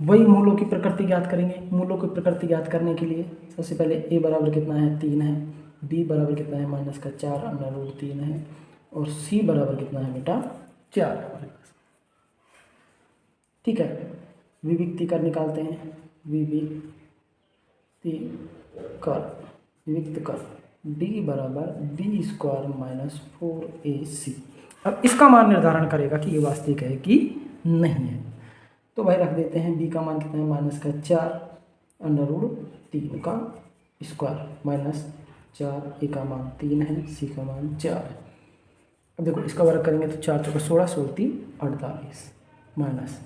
वही मूलों की प्रकृति ज्ञात करेंगे। मूलों की प्रकृति ज्ञात करने के लिए सबसे पहले a बराबर कितना है 3 है, b बराबर कितना है माइनस का 4 अंडर रूट 3 है, और c बराबर कितना है बेटा 4 है हमारे पास। ठीक है, विविक्ति कर निकालते हैं, विविक्त कर d बराबर b² माइनस 4ac। अब इसका मान निर्धारण करेगा कि ये वास्तविक है कि नहीं है। तो भाई रख देते हैं b का मान कितना है माइनस का 4 अंडर रूट 3 का स्क्वायर माइनस 4, a का मान 3 है, c का मान 4 है। अब देखो इसका वर्ग करेंगे तो 4 चौका 16, 16 3 48 माइनस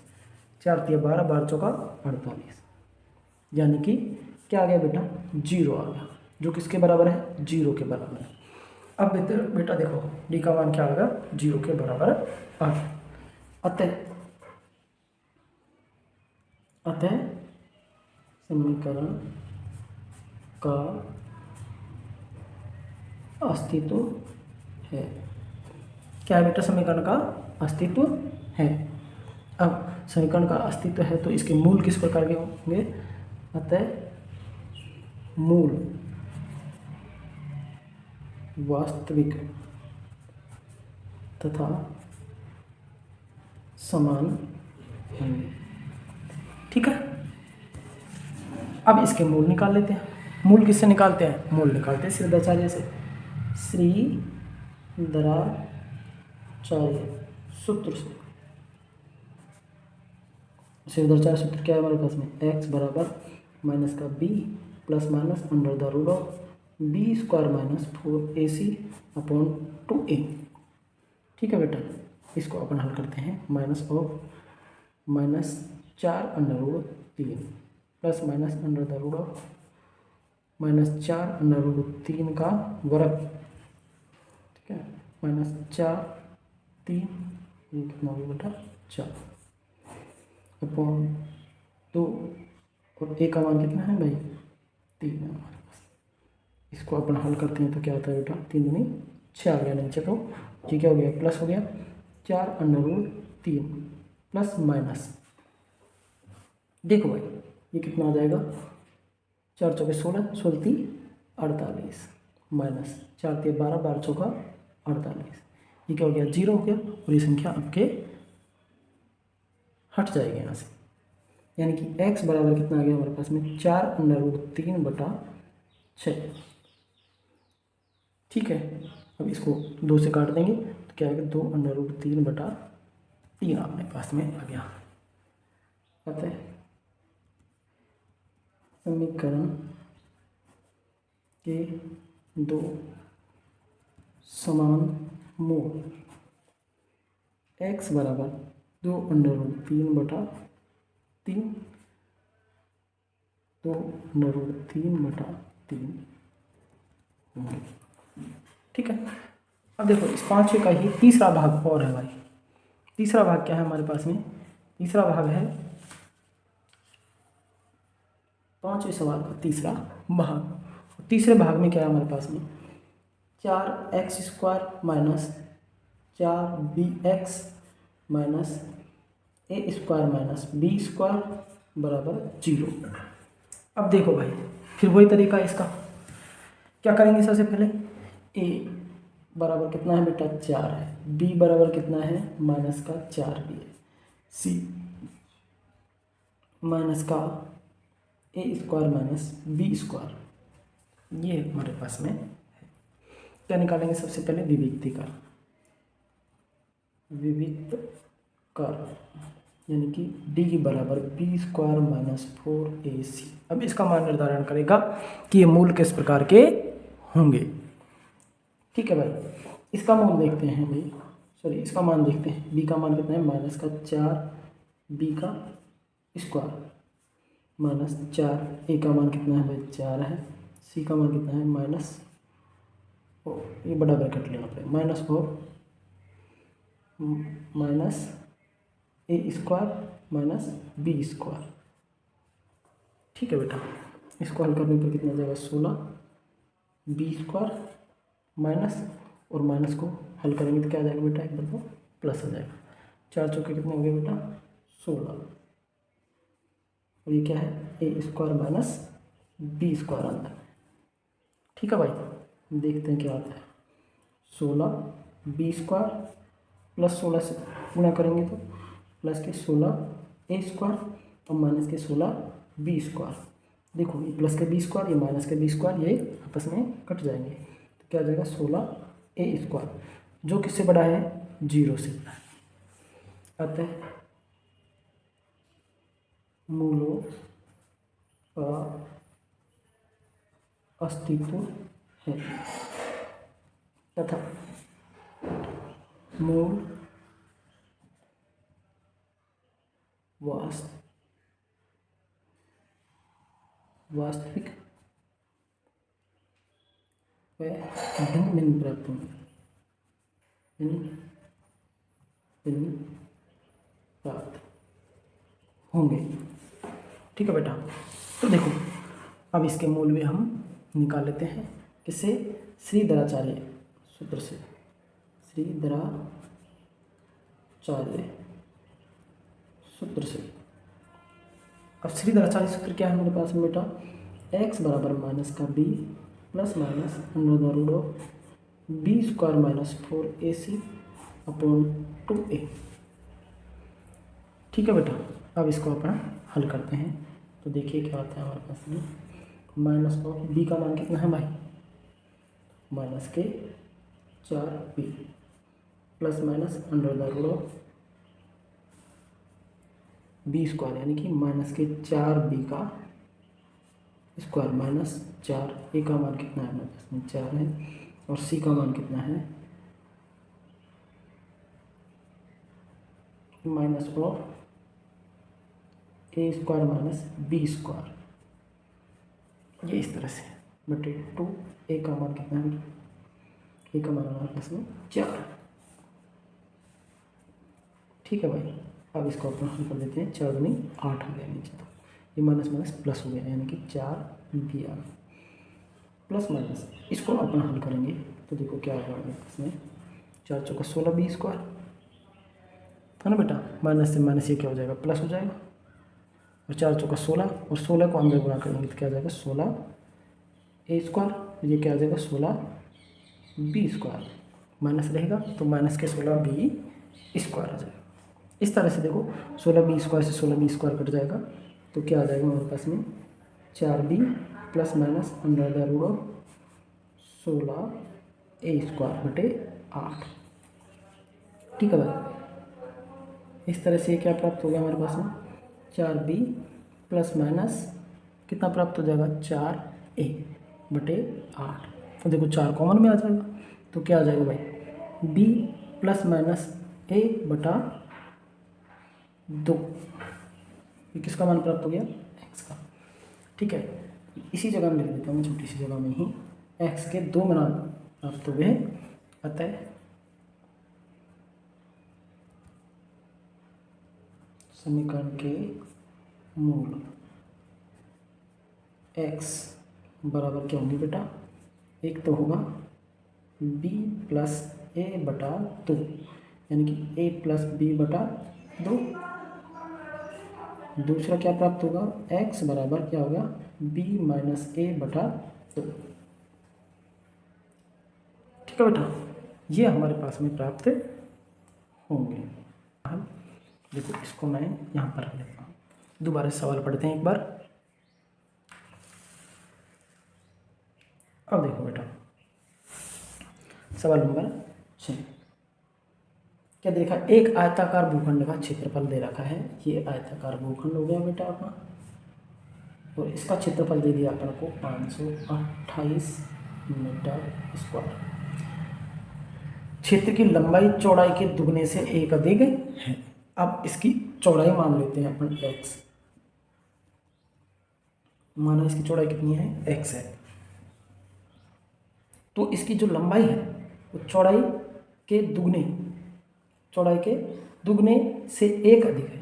4 3 12, 12 चौका 48, यानी कि क्या आ गया बेटा 0 आ गया, जो किसके बराबर है 0 के बराबर है। अब बेटा देखो d का मान क्या होगा 0 के बराबर आ गया। अतः समीकरण का अस्तित्व है। क्या है बेटा? समीकरण का अस्तित्व है। अब समीकरण का अस्तित्व है तो इसके मूल किस प्रकार के होंगे? अतः मूल वास्तविक तथा समान होंगे। ठीक है, अब इसके मूल निकाल लेते हैं। मूल किससे निकालते हैं? मूल निकालते हैं श्रीधराचार्य से। श्रीधराचार्य सूत्र से। श्रीधराचार्य सूत्र क्या है हमारे पास में? x बराबर माइनस का b plus minus under the root of b square minus 4ac upon 2a। ठीक है बेटा, इसको अपन हल करते हैं। Minus of minus 4 under root 3 plus minus under the root of minus 4 under root 3 का वर्ग। ठीक है, माइनस 4 3 ये कितना होगा बेटा? 4 अपॉन 2 और a का मान कितना है भाई? 3 है हमारे पास। इसको अपन हल करते हैं तो क्या आता है बेटा? 3 दूनी 6 आ गया नीचे, तो ये क्या हो गया? प्लस हो गया 4 अंडर रूट 3 प्लस माइनस। देखो भाई ये कितना आ जाएगा? 4 चौके 16, 16 3 48 माइनस 4 3 12, 12 चौका 48। ये क्या हो गया? 0 हो गया और ये संख्या आपके हट जाएगी यहाँ से। यानी कि x बराबर कितना आ गया हमारे पास में? 4 अंडर रूट 3 बटा 6। ठीक है, अब इसको 2 से काट देंगे तो क्या आएगा? 2 अंडर रूट 3 बटा 3 अपने पास में आ गया। अतः समीकरण के 2 समान मूल x बराबर 2 अंडर रूट 3 बटा 3, 2 अंडर रूट 3 बटा 3 होंगे। ठीक है, अब देखो इस 5वें का ही तीसरा भाग और है भाई। तीसरा भाग क्या है हमारे पास में? तीसरा भाग है 5वें सवाल का तीसरा भाग। तीसरे भाग में क्या है हमारे पास में? 4x² minus 4bx minus a² minus b² बराबर 0। अब देखो भाई फिर वही तरीका है इसका। क्या करेंगे? सबसे पहले a बराबर कितना है बेटा? 4 है। b बराबर कितना है? माइनस का 4b है। c माइनस का a² माइनस b², ये हमारे पास में है। क्या निकालेंगे? सबसे पहले विविक्ति कर। विविक्त कर यानी कि d बराबर b² माइनस 4ac। अब इसका मान निर्धारण करेगा कि ये मूल किस प्रकार के होंगे। ठीक है भाई, इसका मान देखते हैं भाई, सॉरी इसका मान देखते हैं। b का मान कितना है? माइनस का 4b का स्क्वायर माइनस 4, a का मान कितना है भाई? 4 है। c का मान कितना है? माइनस, ये बड़ा ब्रैकेट लेना पड़ेगा, minus 4 minus a² minus b²। ठीक है बेटा, इसको हल करने पर कितना जाएगा? 16 b² माइनस, और माइनस को हल करेंगे तो क्या आ जाएगा बेटा? एक बार को प्लस आ जाएगा। 4 चौके कितने हो गए बेटा? 16। और ये क्या है? a² माइनस b² अंदर। ठीक है भाई, देखते हैं क्या आता है। 16 b² प्लस 16 से गुणा करेंगे तो प्लस के 16 a² और माइनस के 16 b²। देखो ये प्लस के b², ये माइनस के b², ये आपस में कट जाएंगे तो क्या आ जाएगा? 16a², जो किससे बड़ा है? 0 से बड़ा है। अतः मूलों का अस्तित्व है तथा मूल वास्तविक व भिन्न भिन्न प्राप्त होंगे। भिन्न प्राप्त होंगे। ठीक है बेटा, तो देखो अब इसके मूल भी हम निकाल लेते हैं, किससे? श्रीधराचार्य सूत्र से, श्रीधराचार्य सूत्र से। अब श्रीधराचार्य सूत्र क्या है हमारे पास में बेटा? x बराबर माइनस का b plus minus under the root of b square minus 4ac upon 2a। ठीक है बेटा, अब इसको अपन हल करते हैं। तो देखिए क्या आता है हमारे पास में, माइनस ऑफ b का मान कितना है भाई? माइनस के 4b plus minus under the root of b square यानी कि माइनस के 4b का स्क्वायर माइनस 4। ए का मान कितना है हमारे पास में? 4 है, और सी का मान कितना है? Minus of a square minus b square, ये इस तरह से बटे 2। ए का मान कितना है? ए का मान हमारे पास में 4। ठीक है भाई, अब इसको अपन हल कर देते हैं। 4 दूनी 8 हो गया नीचे, तो ये माइनस माइनस प्लस हो गया यानी कि 4 भी आ गया प्लस माइनस। इसको अपन हल करेंगे तो देखो क्या होगा इसमें, 4 चौका 16 बी स्क्वायर है ना बेटा, माइनस से माइनस ये क्या हो जाएगा? प्लस हो जाएगा, और 4 चौका 16, और 16 को अंदर गुणा करेंगे तो क्या आ जाएगा? 16 ए स्क्वायर, ये क्या आ जाएगा? 16 बी स्क्वायर, माइनस रहेगा तो माइनस के 16 बी स्क्वायर आ जाएगा। इस तरह से देखो 16 बी स्क्वायर से 16 बी स्क्वायर कट जाएगा, तो क्या आ जाएगा हमारे पास में? 4b plus minus under the root of 16 a square बटे 8। ठीक है भाई, इस तरह से क्या प्राप्त हो गया हमारे पास में? 4b प्लस माइनस कितना प्राप्त हो जाएगा? 4a बटे 8। तो देखो 4 कॉमन में आ जाएगा, तो क्या आ जाएगा भाई? b प्लस माइनस a बटा 2। ये किसका मान प्राप्त हो गया? x का। ठीक है, इसी जगह में लिख देता हूँ, छोटी सी जगह में ही x के 2 मान प्राप्त हो गए। अतः समीकरण के मूल x बराबर क्या होंगे बेटा? एक तो होगा b प्लस a बटा 2 यानी कि a प्लस b बटा 2। दूसरा क्या प्राप्त होगा? x बराबर क्या होगा? b माइनस a बटा 2। ठीक है बेटा, ये हमारे पास में प्राप्त होंगे। हम देखो इसको मैं यहाँ पर रख लेता हूँ। दोबारा सवाल पढ़ते हैं एक बार। अब देखो बेटा सवाल नंबर 6, क्या देखा? एक आयताकार भूखंड का क्षेत्रफल दे रखा है। ये आयताकार भूखंड हो गया बेटा अपना, और इसका क्षेत्रफल दे दिया अपन को 528 मीटर स्क्वायर। क्षेत्र की लंबाई चौड़ाई के दुगने से एक अधिक है। अब इसकी चौड़ाई मान लेते हैं अपन x। माना इसकी चौड़ाई कितनी है? x है। तो इसकी जो लंबाई है वो चौड़ाई के दुगने से एक अधिक है।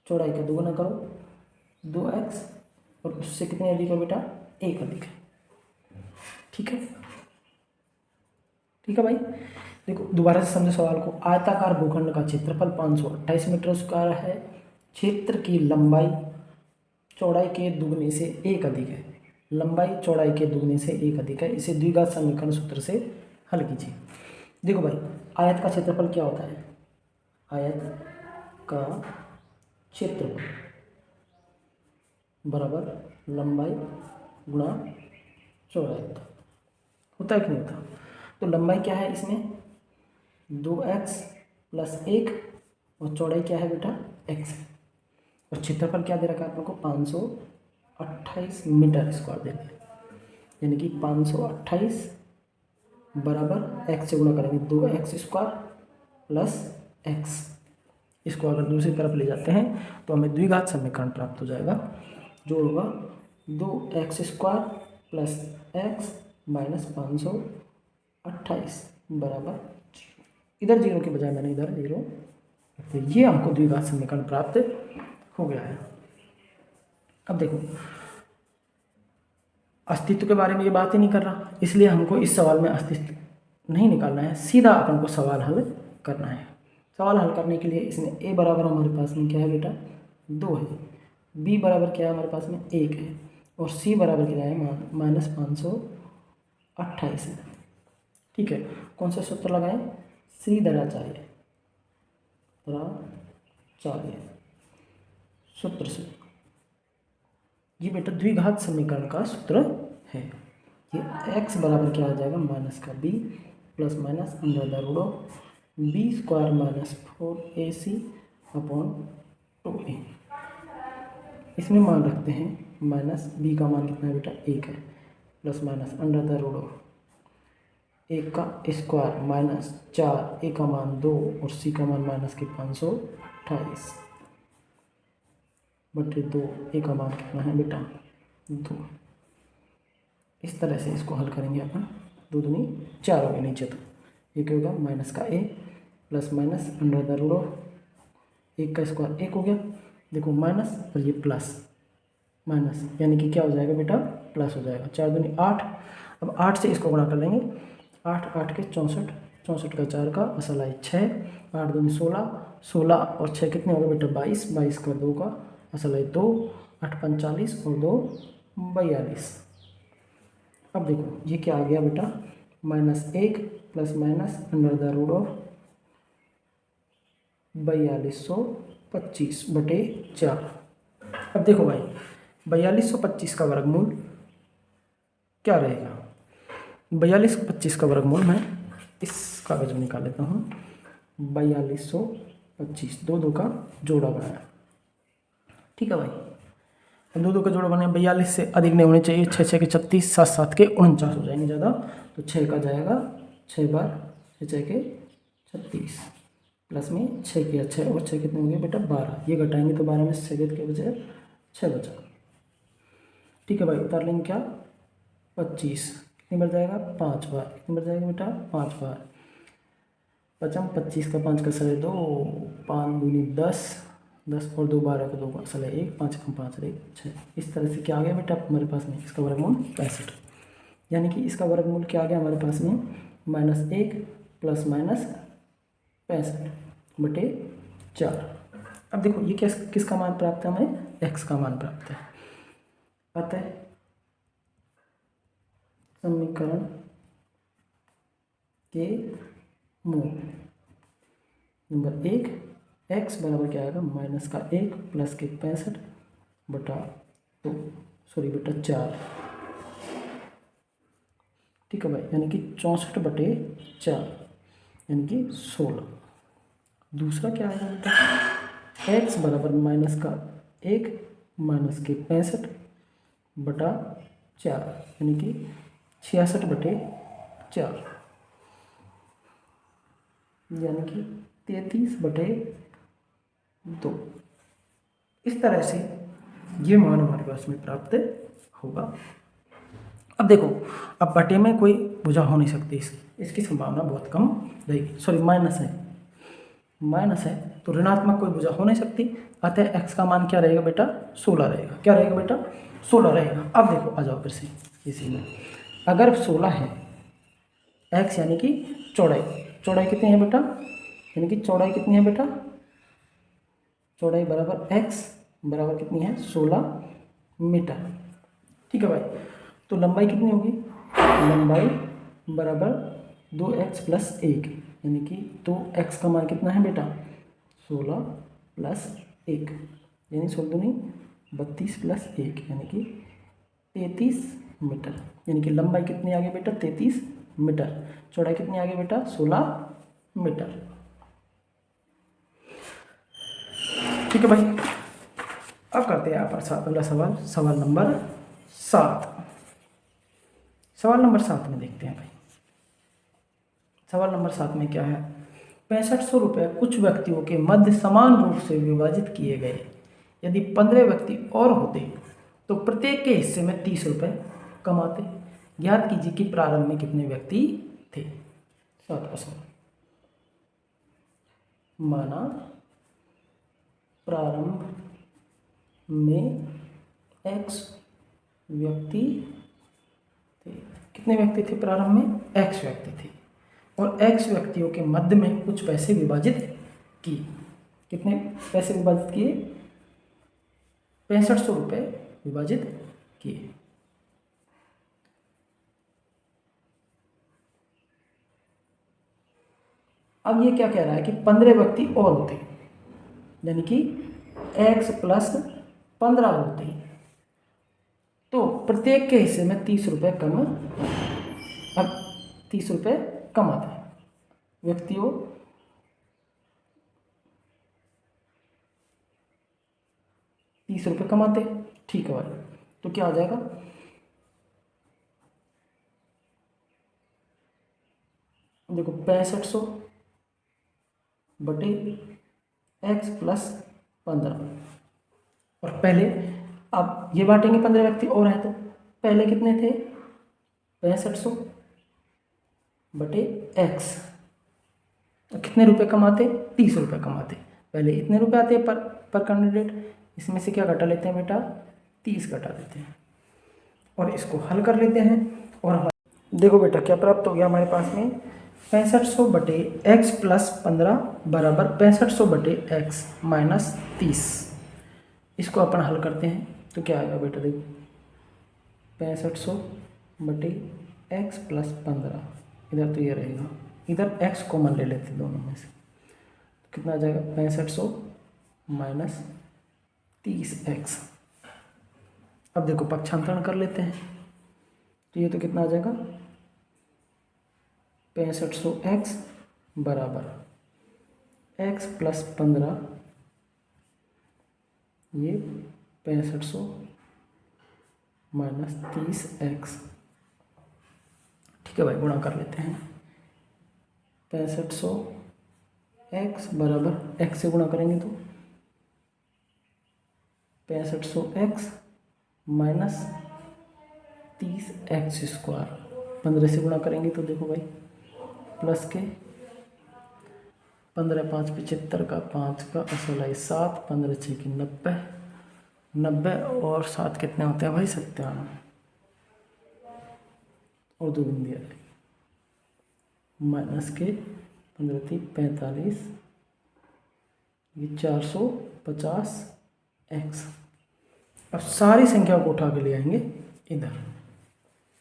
चौड़ाई का दुगुना करो 2x, और उससे कितने अधिक है बेटा? 1 अधिक है। ठीक है, ठीक है भाई। देखो दोबारा से समझो सवाल को। आयताकार भूखंड का क्षेत्रफल 528 मीटर स्क्वायर है। क्षेत्र की लंबाई चौड़ाई के दुगने से एक अधिक है। लंबाई चौड़ाई के दुगने से एक अधिक है। इसे द्विघात समीकरण सूत्र से हल कीजिए। देखो भाई, आयत का क्षेत्रफल क्या होता है? आयत का क्षेत्रफल बराबर लंबाई गुणा चौड़ाई होता है कि नहीं होता? तो लंबाई क्या है इसमें? 2x प्लस 1, और चौड़ाई क्या है बेटा? x। और क्षेत्रफल क्या दे रखा है आप लोग को? 528 मीटर स्क्वायर दे रहा है, यानी कि 528 बराबर x से गुणा करेंगे 2x स्क्वायर प्लस x। इसको अगर दूसरी तरफ ले जाते हैं तो हमें द्विघात समीकरण प्राप्त हो जाएगा, जो होगा 2x square plus x minus 528 बराबर 0। इधर 0 के बजाय मैंने इधर 0, तो ये हमको द्विघात समीकरण प्राप्त हो गया है। अब देखो अस्तित्व के बारे में ये बात ही नहीं कर रहा, इसलिए हमको इस सवाल में अस्तित्व नहीं निकालना है, सीधा अपन को सवाल हल करना है। सवाल हल करने के लिए इसमें ए बराबर हमारे पास में क्या है बेटा 2 है, बी बराबर क्या है हमारे पास में 1 है, और सी बराबर क्या है -528 है। ठीक है, कौन सा सूत्र लगाएं? श्रीधराचार्य सूत्र से। ये बेटा द्विघात समीकरण का सूत्र है। ये x बराबर क्या आ जाएगा माइनस का b plus minus under the root of b square minus 4ac upon 2a। इसमें मान रखते हैं माइनस b का मान कितना है बेटा 1 है, plus minus under the root of 1 का स्क्वायर माइनस 4, a का मान 2 और c का मान माइनस के 528 बटे 2, ए का मान कितना है बेटा 2। इस तरह से इसको हल करेंगे अपन। 2 दूनी 4 हो गया नीचे, तो ये क्या होगा माइनस का A plus minus under the root of 1 का स्क्वायर 1 हो गया, देखो माइनस और ये प्लस माइनस, यानी कि क्या हो जाएगा बेटा प्लस हो जाएगा। 4 दूनी 8, अब 8 से इसको गुणा कर लेंगे, 8 8 के 64, 64 का 4 का असल है 6, 8 दूनी 16, 16 और 6 कितने हो गए बेटा 22, 22 का 2 का असल है 2, 8 45 और 2 42। अब देखो ये क्या आ गया बेटा -1 plus minus under the root of 4225 बटे 4। अब देखो भाई 4225 का वर्गमूल क्या रहेगा? 4225 का वर्गमूल मैं इस कागज में निकाल लेता हूँ। 4225 दो का जोड़ा बनाया, ठीक है भाई, 2 का जोड़ा बनाया। 42 से अधिक नहीं होने चाहिए, 6 6 के 36, 7 7 के 49 हो जाएंगे ज़्यादा, तो 6 का जाएगा 6 बार 6 6 के 36 प्लस में 6 के 6 और 6 कितने हो गए बेटा 12, ये घटाएंगे तो 12 में से 6 के बजाय 6 बचा। ठीक है भाई, उतार लेंगे क्या 25, कितनी बार जाएगा 5 बार, कितनी बार जाएगा बेटा 5 बार, 25 का 5 का सर 2, 5 दूनी 10, 10 और 2 12 का 2 का असल है 1, 5 कम 5 1 6। इस तरह से क्या आ गया बेटा हमारे पास में इसका वर्गमूल 65, यानी कि इसका वर्गमूल क्या आ गया हमारे पास में -1 प्लस माइनस 65 बटे 4। अब देखो ये किसका मान प्राप्त है हमें, x का मान प्राप्त है। अतः समीकरण के मूल नंबर 1 x बराबर क्या आएगा माइनस का 1 प्लस के 65 बटा 2 सॉरी बेटा 4, ठीक है भाई, यानी कि 64 बटे 4 यानी कि 16। दूसरा क्या आएगा बेटा x बराबर माइनस का 1 माइनस के 65 बटा 4 यानी कि 66 बटे 4 यानी कि 33 बटे 2। इस तरह से ये मान हमारे पास में प्राप्त होगा। अब देखो अब बटे में कोई भुजा हो नहीं सकती, इसकी संभावना बहुत कम रहेगी, सॉरी माइनस है तो ऋणात्मक कोई भुजा हो नहीं सकती। अतः x का मान क्या रहेगा बेटा 16 रहेगा, क्या रहेगा बेटा 16 रहेगा। अब देखो आ जाओ फिर से इसी में, अगर 16 है x यानी कि चौड़ाई कितनी है बेटा, यानी कि चौड़ाई कितनी है बेटा, चौड़ाई बराबर x बराबर कितनी है 16 मीटर, ठीक है भाई। तो लंबाई कितनी होगी, लंबाई बराबर 2x प्लस 1 यानी कि 2x का मान कितना है बेटा 16 प्लस 1 यानी 16 दूनी 32 प्लस 1 यानी कि 33 मीटर, यानी कि लंबाई कितनी आ गई बेटा 33 मीटर, चौड़ाई कितनी आ गई बेटा 16 मीटर, ठीक है भाई। अब करते हैं यहाँ पर अगला सवाल, सवाल नंबर 7। सवाल नंबर 7 में देखते हैं भाई, सवाल नंबर 7 में क्या है, 6500 रुपये कुछ व्यक्तियों के मध्य समान रूप से विभाजित किए गए, यदि 15 व्यक्ति और होते तो प्रत्येक के हिस्से में 30 रुपये कमाते। ज्ञात कीजिए कि प्रारंभ में कितने व्यक्ति थे। 7 का सवाल, माना प्रारंभ में x व्यक्ति थे। कितने व्यक्ति थे प्रारंभ में? x व्यक्ति थे। और x व्यक्तियों के मध्य में कुछ पैसे विभाजित किए। कितने पैसे विभाजित किए? 6500 रुपये विभाजित किए। अब ये क्या कह रहा है कि 15 व्यक्ति और होते, यानी कि x + 15 होते, तो प्रत्येक के हिस्से में 30 रुपये कम, अब 30 रुपये कम आते हैं व्यक्तियों, 30 रुपये कमाते। ठीक है भाई, तो क्या आ जाएगा? देखो 6500 बटे x + 15। और पहले अब ये बांटेंगे, 15 व्यक्ति और हैं, तो पहले कितने थे? 6500 बटे x। तो कितने रुपए कमाते? 30 रुपये कमाते। पहले इतने रुपए आते हैं पर कैंडिडेट, इसमें से क्या घटा लेते हैं बेटा? 30 घटा देते हैं और इसको हल कर लेते हैं। और हमारे देखो बेटा क्या प्राप्त हो गया हमारे पास में, 6500 बटे x + 15 बराबर 6500 बटे x - 30। इसको अपन हल करते हैं तो क्या आएगा बेटा? देखो 6500 बटे x + 15, इधर तो ये रहेगा, इधर x कॉमन ले लेते दोनों में से, तो कितना आ जाएगा? 6500 - 30x। अब देखो पक्षांतरण कर लेते हैं, तो ये तो कितना आ जाएगा? 6500x बराबर x + 15, ये 6500 - 30x। ठीक है भाई, गुणा कर लेते हैं। 6500x बराबर x से गुणा करेंगे तो 6500x - 30x²। 15 से गुणा करेंगे तो देखो भाई प्लस के 15 5 75 का 5 का 16 7, 15 6 की 90, 90 और 7 कितने होते हैं भाई? 97। और 2 दिन दिया है, माइनस के 15 थी 45, ये 450x। अब सारी संख्या को उठा के ले आएंगे इधर,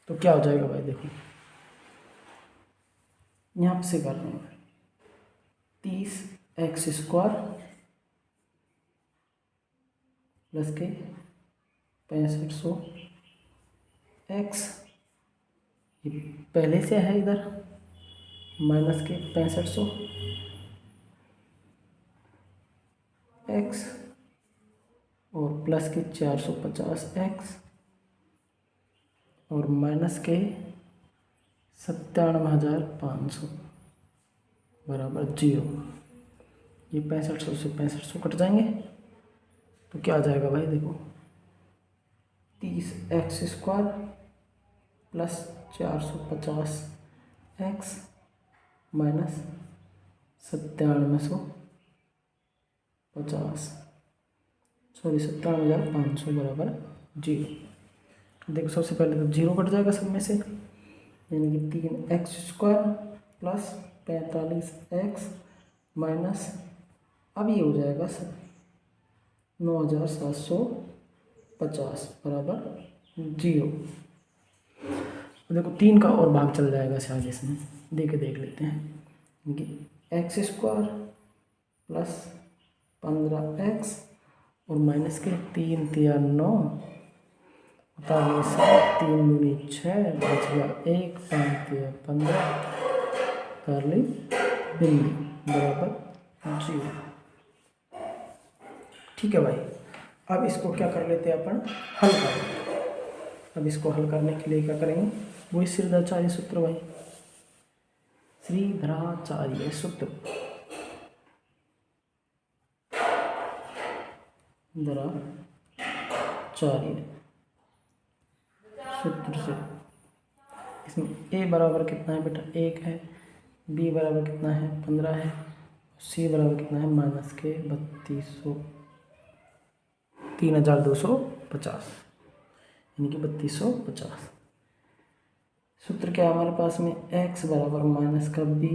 तो क्या हो जाएगा भाई? देखो यहाँ से कर रहा हूँ, 30x² प्लस के 6500x, ये पहले से है इधर, माइनस के 6500x और प्लस के 450x और माइनस के 97,500 बराबर 0। ये 6500 से 6500 कट जाएंगे, तो क्या आ जाएगा भाई? देखो 30x² प्लस 450x माइनस 97,500 बराबर 0। देखो सबसे पहले तो 0 कट जाएगा सब में से, यानी कि 3x² प्लस 45x माइनस, अब ये हो जाएगा 9,750 बराबर 0। देखो 3 का और भाग चल जाएगा शायद इसमें, देख लेते हैं, यानी कि x² प्लस 15x और माइनस के 3 3 9, 7 3 दूनी 6, बच गया 1, 5 3 15, 45 बिंदी बराबर 0। ठीक है भाई, अब इसको क्या कर लेते हैं अपन? हल कर लेते हैं। अब इसको हल करने के लिए क्या करेंगे? वही श्रीधराचार्य सूत्र भाई, श्रीधराचार्य सूत्र, धराचार्य सूत्र से इसमें a बराबर कितना है बेटा? 1 है, b बराबर कितना है? 15 है, c बराबर कितना है? माइनस के 3250 यानी कि 3250। सूत्र क्या है हमारे पास में, x बराबर माइनस का b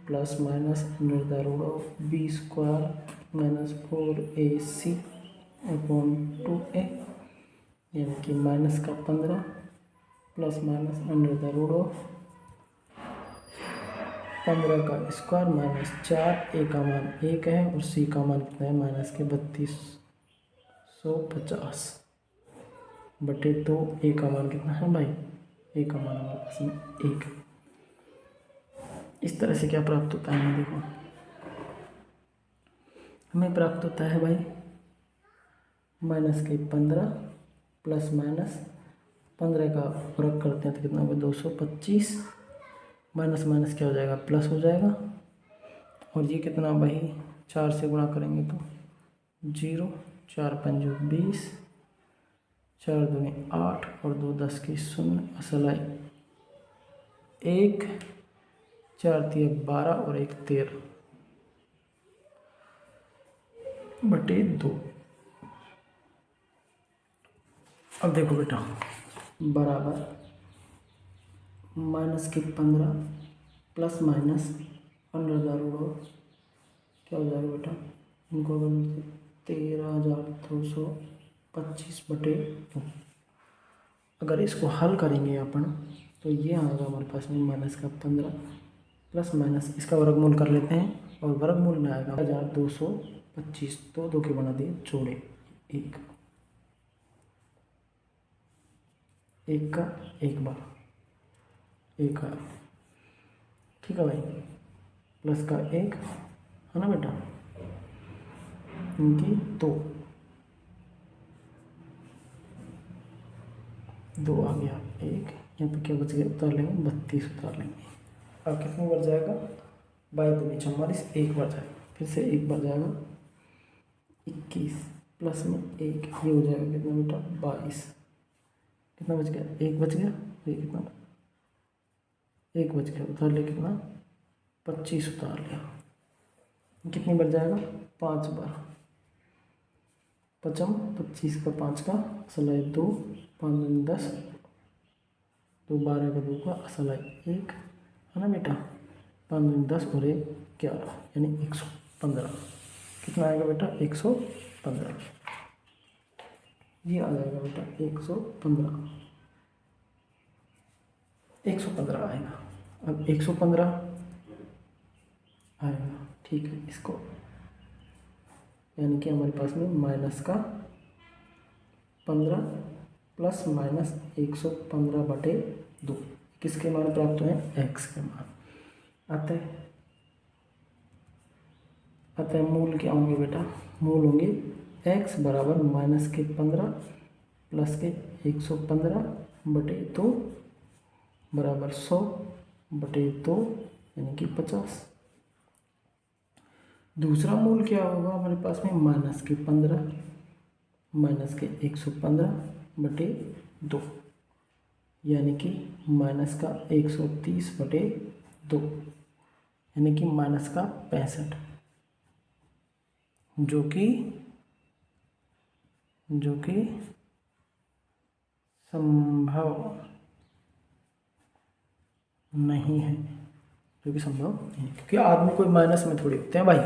plus minus under the root of b square minus 4ac upon 2a यानी कि माइनस का 15 plus minus under the root of 15 का स्क्वायर माइनस 4, a का मान 1 है और c का मान कितना है माइनस के 3250 बटे 2, a का मान कितना है भाई, a का मान हमारे पास में 1। इस तरह से क्या प्राप्त होता है हमें, देखो हमें प्राप्त होता है भाई माइनस के 15 प्लस माइनस 15 का फर्क करते हैं तो कितना होगा 225, माइनस माइनस क्या हो जाएगा प्लस हो जाएगा, और ये कितना भाई 4 से गुणा करेंगे तो 0, 4 पंजो 20, 4 दूनी 8 और 2 10 की 0, असल आई 1, 4 तिया 12 और 1 13 बटे 2। अब देखो बेटा बराबर माइनस के 15 plus minus under the root of क्या हो जाएगा बेटा, इनको अगर 13,225 बटे 2। अगर इसको हल करेंगे अपन तो ये आएगा हमारे पास में माइनस का 15 प्लस माइनस इसका वर्गमूल कर लेते हैं और वर्गमूल में आएगा 1225, तो 2 के बना दिए जोड़े 1 का 1 बार 1 है, ठीक है भाई, प्लस का 1 है ना बेटा, इनकी 2 आ गया 1, यहाँ पे क्या बच गया उतार लेंगे 32 उतार लेंगे। अब कितने बार जाएगा 22 44, 1 बार जाएगा, फिर से 1 बार जाएगा 21 प्लस में 1, ये हो जाएगा कितना बेटा 22, कितना बच गया 1 बच गया, ये कितना 1 बच गया, उतार लिया कितना 25 उतार लिया, कितनी बार जाएगा 5 बार, 25 का 5 का असल है 2, 5 10, 2 12 का 2 का असल है 1 है ना बेटा, 5 10 और 1 11 यानी 115, कितना आएगा बेटा 115, ये आ जाएगा बेटा 115 आएगा। अब 115 आएगा, ठीक है, इसको यानी कि हमारे पास में माइनस का 15 प्लस माइनस 115 बटे 2 किसके मान प्राप्त हुए हैं, x के मान। अतः मूल क्या होंगे बेटा, मूल होंगे x बराबर माइनस के 15 प्लस के 115 बटे 2 बराबर 100 बटे 2 यानी कि 50। दूसरा मूल क्या होगा हमारे पास में माइनस के 15 माइनस के 115 बटे 2 यानी कि माइनस का 130 बटे 2 यानी कि माइनस का 65, जो कि संभव नहीं है, क्योंकि आदमी कोई माइनस में थोड़ी होते हैं भाई,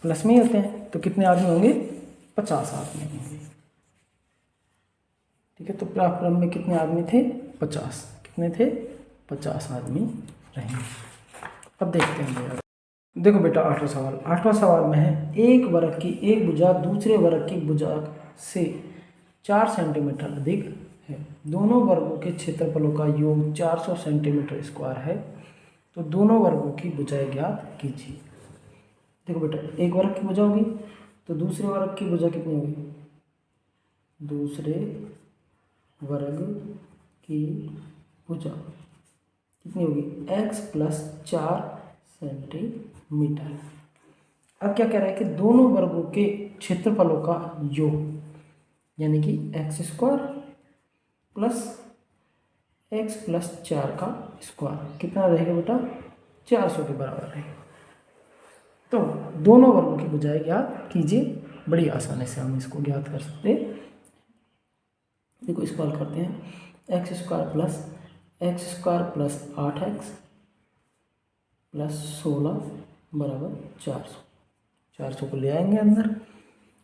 प्लस में ही होते हैं। तो कितने आदमी होंगे 50 आदमी होंगे, ठीक है। तो पराक्रम में कितने आदमी थे 50, कितने थे 50 आदमी रहेंगे। अब देखते हैं, देखो बेटा 8वां सवाल में है एक वर्ग की एक भुजा दूसरे वर्ग की भुजा से 4 सेंटीमीटर अधिक है, दोनों वर्गों के क्षेत्रफलों का योग 400 सेंटीमीटर स्क्वायर है, तो दोनों वर्गों की भुजाएं ज्ञात कीजिए। देखो बेटा एक वर्ग की भुजा होगी तो दूसरे वर्ग की भुजा कितनी होगी, दूसरे वर्ग की भुजा कितनी होगी x प्लस 4 सेंटीमीटर। अब क्या कह रहा है कि दोनों वर्गों के क्षेत्रफलों का योग यानी कि एक्स स्क्वायर प्लस 4 का स्क्वायर कितना रहेगा बेटा 400 के बराबर रहेगा। तो दोनों वर्गों की भुजाएं ज्ञात कीजिए। बड़ी आसानी से हम इसको ज्ञात कर सकते हैं। देखो इसको हल करते हैं। X square plus 8x plus 16 बराबर 400। 400 को ले आएंगे अंदर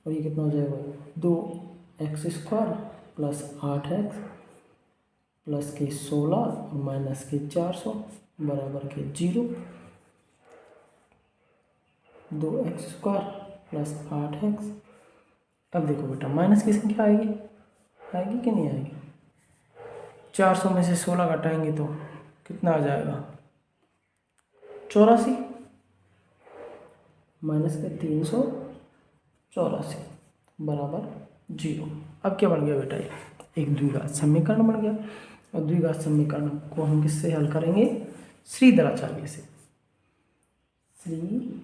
और ये कितना हो जाएगा, 2x² प्लस 8x प्लस के 16 और माइनस के 400 बराबर के 0। 2x² plus 8x। अब देखो बेटा माइनस की संख्या आएगी कि नहीं आएगी? 400 में से 16 घटाएंगे तो कितना आ जाएगा, 84 माइनस के 384 बराबर 0। अब क्या बन गया बेटा, ये एक द्विघात समीकरण बन गया। और द्विघात समीकरण को हम किससे हल करेंगे, श्रीधराचार्य से, श्रीधराचार्य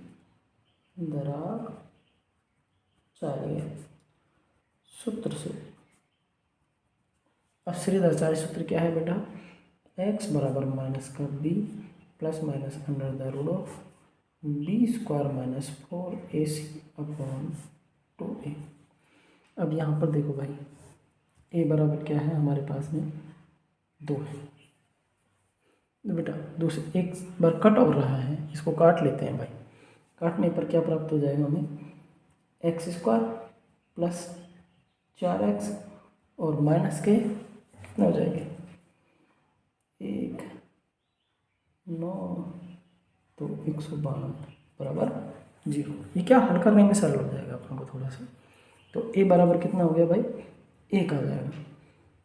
सूत्र से। अब श्रीधराचार्य सूत्र क्या है बेटा, x बराबर माइनस का b plus minus under the root of b square minus 4ac upon 2a। अब यहाँ पर देखो भाई, a बराबर क्या है हमारे पास में 2 है। तो बेटा दूसरे एक बार कट हो रहा है, इसको काट लेते हैं भाई। काटने पर क्या प्राप्त हो जाएगा हमें, x² प्लस 4x और माइनस के कितना हो जाएंगे, 1 9 तो 152 बराबर 0। ये क्या हल करने में सरल हो जाएगा अपन को थोड़ा सा। तो a बराबर कितना हो गया भाई, 1 आ जाएगा,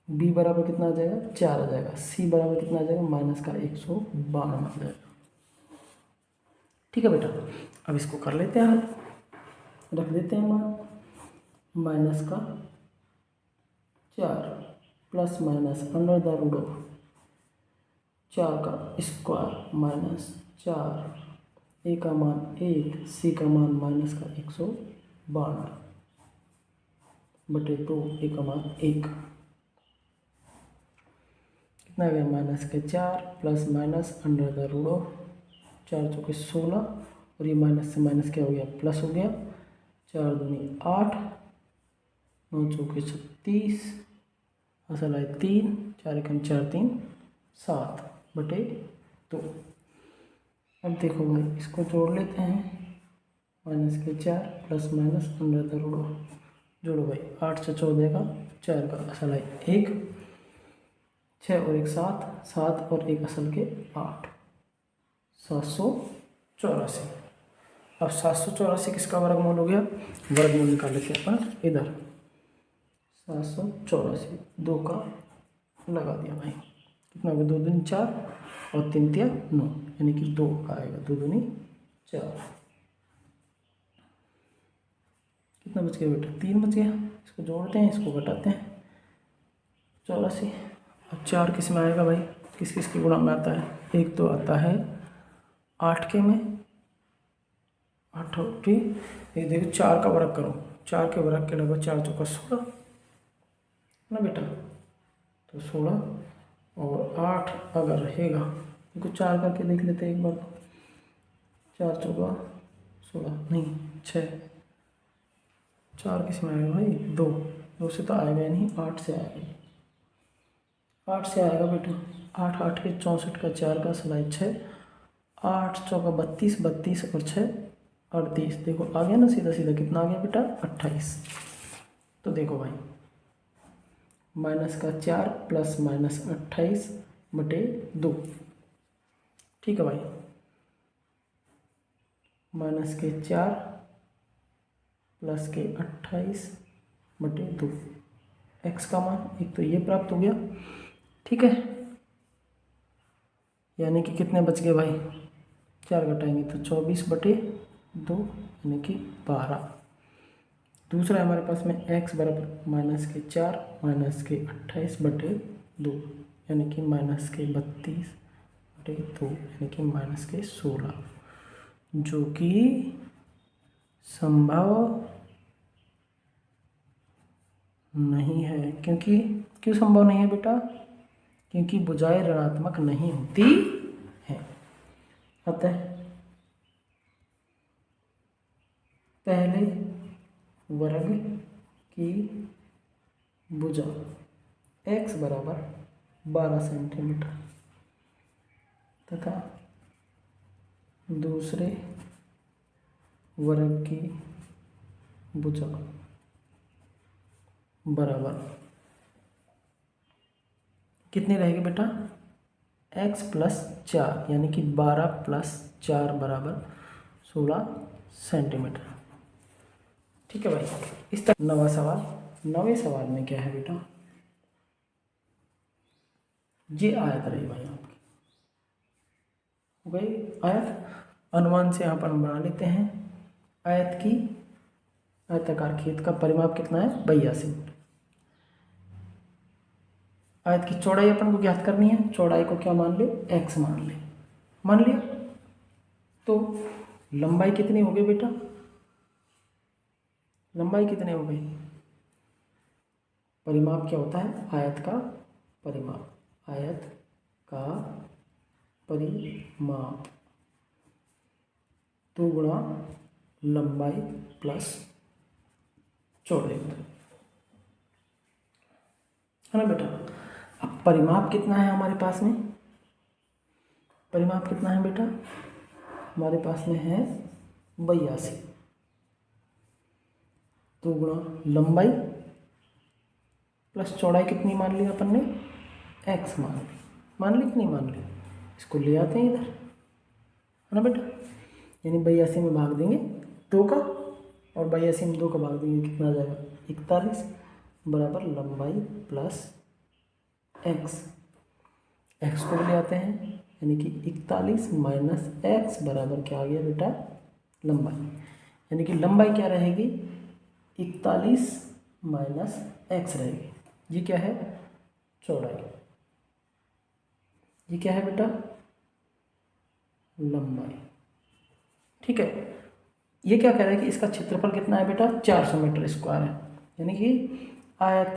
b बराबर कितना आ जाएगा, 4 आ जाएगा, c बराबर कितना आ जाएगा, माइनस का 152 आ जाएगा। ठीक है बेटा, अब इसको कर लेते हैं हल, रख देते हैं मान। माइनस का 4 plus minus under the root of 4 का स्क्वायर माइनस 4, a का मान 1, c का मान माइनस का 152 बटे 2, a का मान 1 कितना आ गया, माइनस के 4 plus minus under the root of 4 चौके 16 और ये माइनस से माइनस क्या हो गया, प्लस हो गया। 4 दूनी 8, 9 चौके 36, असल है 3, 4 एकम 4 3 7 बटे 2। अब देखो भाई इसको जोड़ लेते हैं, माइनस के 4 plus minus under the root of, जोड़ो भाई 8 से 14 का 4 का असल है 1, 6 और 1 7, 7 और 1 असल के 8, 784। अब 784 किसका वर्गमूल हो गया, वर्गमूल निकाल लेते हैं अपन इधर। 784 2 का लगा दिया भाई, कितना हो गया, 2 दूनी 4 और 3 तिया 9, यानी कि 2 का आएगा, 2 दूनी 4। कितना बच गया बेटा, 3 बच गया। इसको जोड़ते हैं, इसको घटाते हैं, 84। अब 4 किस में आएगा भाई, किस किस के गुणा में आता है, एक तो आता है 8 के में, 8 ठीक। ये देखो 4 का वर्ग करो, 4 के वर्ग के लगभग 4 चौका 16 ना बेटा, तो 16 और 8 अगर रहेगा, इनको 4 करके देख लेते हैं एक बार। 4 चौका 16 नहीं 6, 4 किस में आएगा भाई, 2 से तो आएगा नहीं, 8 से आएगा, 8 से आएगा बेटा। 8 8 के 64 का 4 का सिलाई 6, 8 चौका 32, 32 और 6 38। देखो आ गया ना, सीधा सीधा कितना आ गया बेटा, 28। तो देखो भाई माइनस का 4 प्लस माइनस 28 बटे 2, ठीक है भाई। माइनस के 4 प्लस के 28 बटे 2, एक्स का मान एक तो ये प्राप्त हो गया, ठीक है। यानी कि कितने बच गए भाई, 4 घटाएंगे तो 24 बटे 2 यानी कि 12। दूसरा हमारे पास में x बराबर माइनस के 4 माइनस के 28 बटे 2 यानी कि माइनस के 32 बटे 2 यानी कि माइनस के 16, जो कि संभव नहीं है। क्योंकि क्यों संभव नहीं है बेटा, क्योंकि भुजाएं ऋणात्मक नहीं होती हैं। अतः पहले वर्ग की भुजा x बराबर 12 सेंटीमीटर तथा दूसरे वर्ग की भुजा बराबर कितनी रहेगी बेटा, x प्लस 4 यानी कि 12 प्लस 4 बराबर 16 सेंटीमीटर। ठीक है भाई, इस तरह नवा सवाल। नवे सवाल में क्या है बेटा, ये आयत रही भाई आपकी, हो गई आयत। अनुमान से यहाँ पर हम बना लेते हैं। आयत की आयताकार खेत का परिमाप कितना है, 82। आयत की चौड़ाई अपन को ज्ञात करनी है। चौड़ाई को क्या मान ले, x मान लिया। तो लंबाई कितनी हो गई बेटा, लंबाई कितनी हो गई, परिमाप क्या होता है, आयत का परिमाप, आयत का परिमाप 2 गुणा लंबाई प्लस चौड़ाई है ना बेटा। अब परिमाप कितना है हमारे पास में, परिमाप कितना है बेटा, हमारे पास में है 82। 2 गुणा लंबाई प्लस चौड़ाई कितनी मान ली अपन ने, x मान ली कि नहीं मान ली, इसको ले आते हैं इधर, है ना बेटा। यानी 82 में भाग देंगे 2 का, और 82 में 2 का भाग देंगे कितना आ जाएगा, 41 बराबर लंबाई प्लस x को ले आते हैं, यानी कि 41 माइनस x बराबर क्या आ गया बेटा, लंबाई। यानी कि लंबाई क्या रहेगी, 41 माइनस x रहेगी। ये क्या है, चौड़ाई। ये क्या है बेटा, लंबाई। ठीक है, ये क्या कह रहा है कि इसका क्षेत्रफल कितना है बेटा, 400 मीटर स्क्वायर है। यानी कि आयत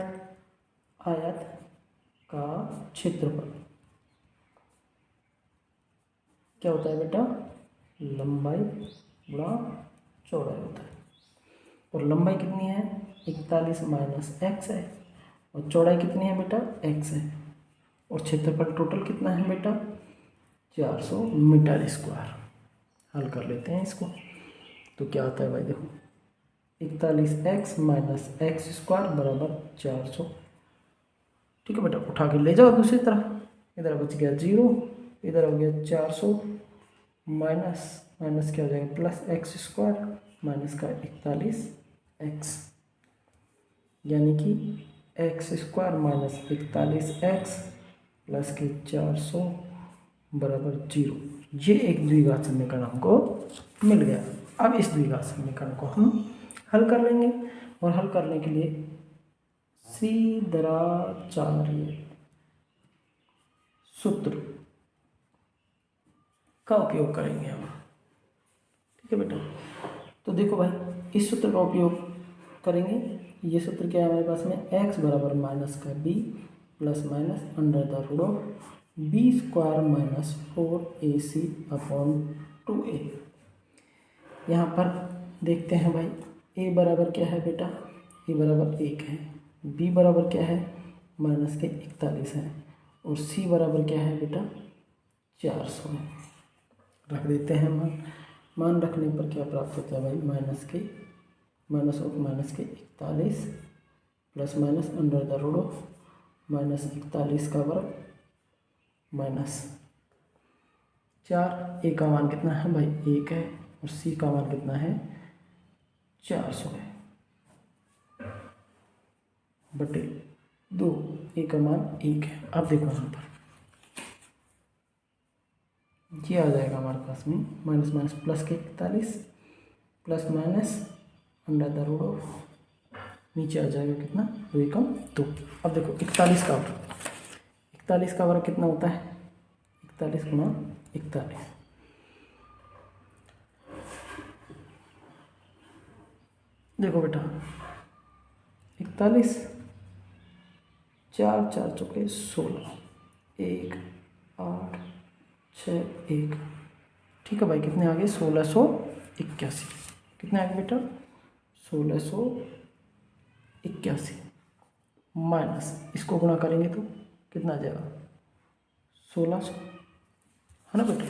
का क्षेत्रफल क्या होता है बेटा, लंबाई गुणा चौड़ाई होता है। और लंबाई कितनी है, 41 माइनस x है, और चौड़ाई कितनी है बेटा, x है, और क्षेत्रफल टोटल कितना है बेटा, 400 मीटर स्क्वायर। हल कर लेते हैं इसको, तो क्या आता है भाई, देखो 41x माइनस एक्स स्क्वायर बराबर 400। ठीक है बेटा, उठा के ले जाओ दूसरी तरफ, इधर बच गया 0, इधर हो गया 400 माइनस क्या हो जाएगा, प्लस एक्स स्क्वायर माइनस का 41x, यानी कि x square minus 41x plus के 400 बराबर 0। ये एक द्विघात समीकरण हमको मिल गया। अब इस द्विघात समीकरण को हम हल कर लेंगे, और हल करने के लिए श्रीधराचार्य सूत्र का उपयोग करेंगे हम। ठीक है बेटा, तो देखो भाई, इस सूत्र का उपयोग करेंगे। ये सूत्र क्या है हमारे पास में, x बराबर माइनस का b plus minus under the root of b square minus 4ac upon 2a। यहाँ पर देखते हैं भाई, a बराबर क्या है बेटा, a बराबर 1 है, b बराबर क्या है, माइनस के 41 है, और c बराबर क्या है बेटा, 400 है। रख देते हैं मान रखने पर क्या प्राप्त होता है भाई, माइनस ऑफ माइनस के 41 plus minus under the root of minus 41 का वर्ग माइनस 4। ए का मान कितना है भाई, 1 है, और सी का मान कितना है, 400 है, बटे 2। ए का मान 1 है। अब देखो यहाँ पर ये आ जाएगा हमारे पास में माइनस माइनस प्लस के 41 plus minus under the root of, नीचे आ जाएगा कितना, 2 कम 2। अब देखो 41 का वर्ग कितना होता है, 41 गुणा 41। देखो बेटा 41, 4 4 चौके 16, 1 8 6 1। ठीक है भाई, कितने आ गए, 1681। कितने आ गए बेटा, 1681 माइनस इसको गुणा करेंगे तो कितना आ जाएगा 1600, है ना बेटा।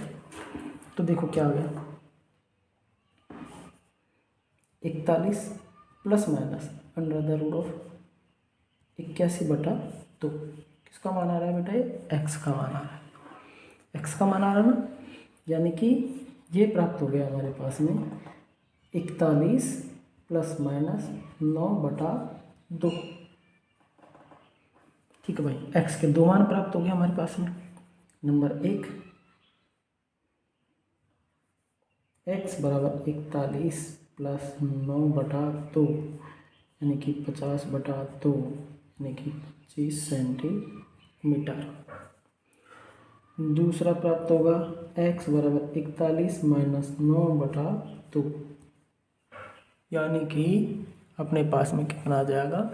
तो देखो क्या आ गया 41 plus minus under the root of 81/2। किसका मान आ रहा है बेटा, ये एक्स का मान आ रहा है, एक्स का मान आ रहा है ना। यानी कि ये प्राप्त हो गया हमारे पास में 41 प्लस माइनस 9/2। ठीक है भाई, एक्स के दो मान प्राप्त हो गए हमारे पास में। नंबर 1 एक्स बराबर 41 प्लस 9/2 यानी कि 50/2 यानी कि 25 सेंटीमीटर। दूसरा प्राप्त होगा x बराबर 41 माइनस 9/2 यानी कि अपने पास में कितना आ जाएगा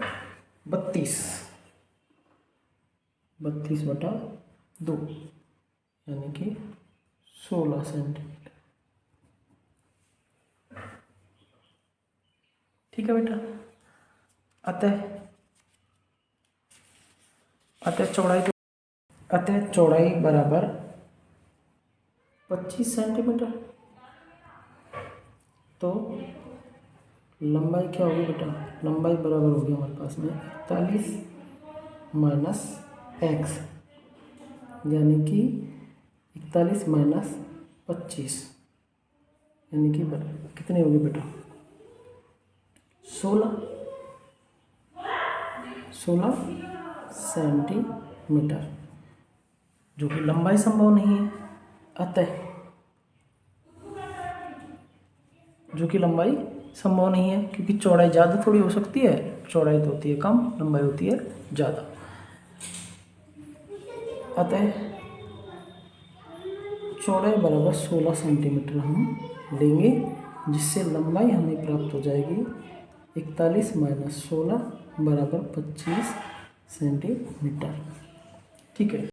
32/2 यानी कि 16 सेंटीमीटर। ठीक है बेटा। अतः चौड़ाई बराबर 25 सेंटीमीटर। तो लंबाई क्या होगी बेटा, लंबाई बराबर होगी हमारे पास में 41 माइनस एक्स यानी कि 41 माइनस 25 यानी कि कितनी होगी बेटा 16 सेंटीमीटर, जो कि लंबाई संभव नहीं है। अतः जो कि लंबाई संभव नहीं है क्योंकि चौड़ाई ज़्यादा थोड़ी हो सकती है, चौड़ाई तो होती है कम, लंबाई होती है ज़्यादा। अतः चौड़ाई बराबर 16 सेंटीमीटर हम लेंगे, जिससे लंबाई हमें प्राप्त हो जाएगी 41 माइनस 16 बराबर 25 सेंटीमीटर। ठीक है।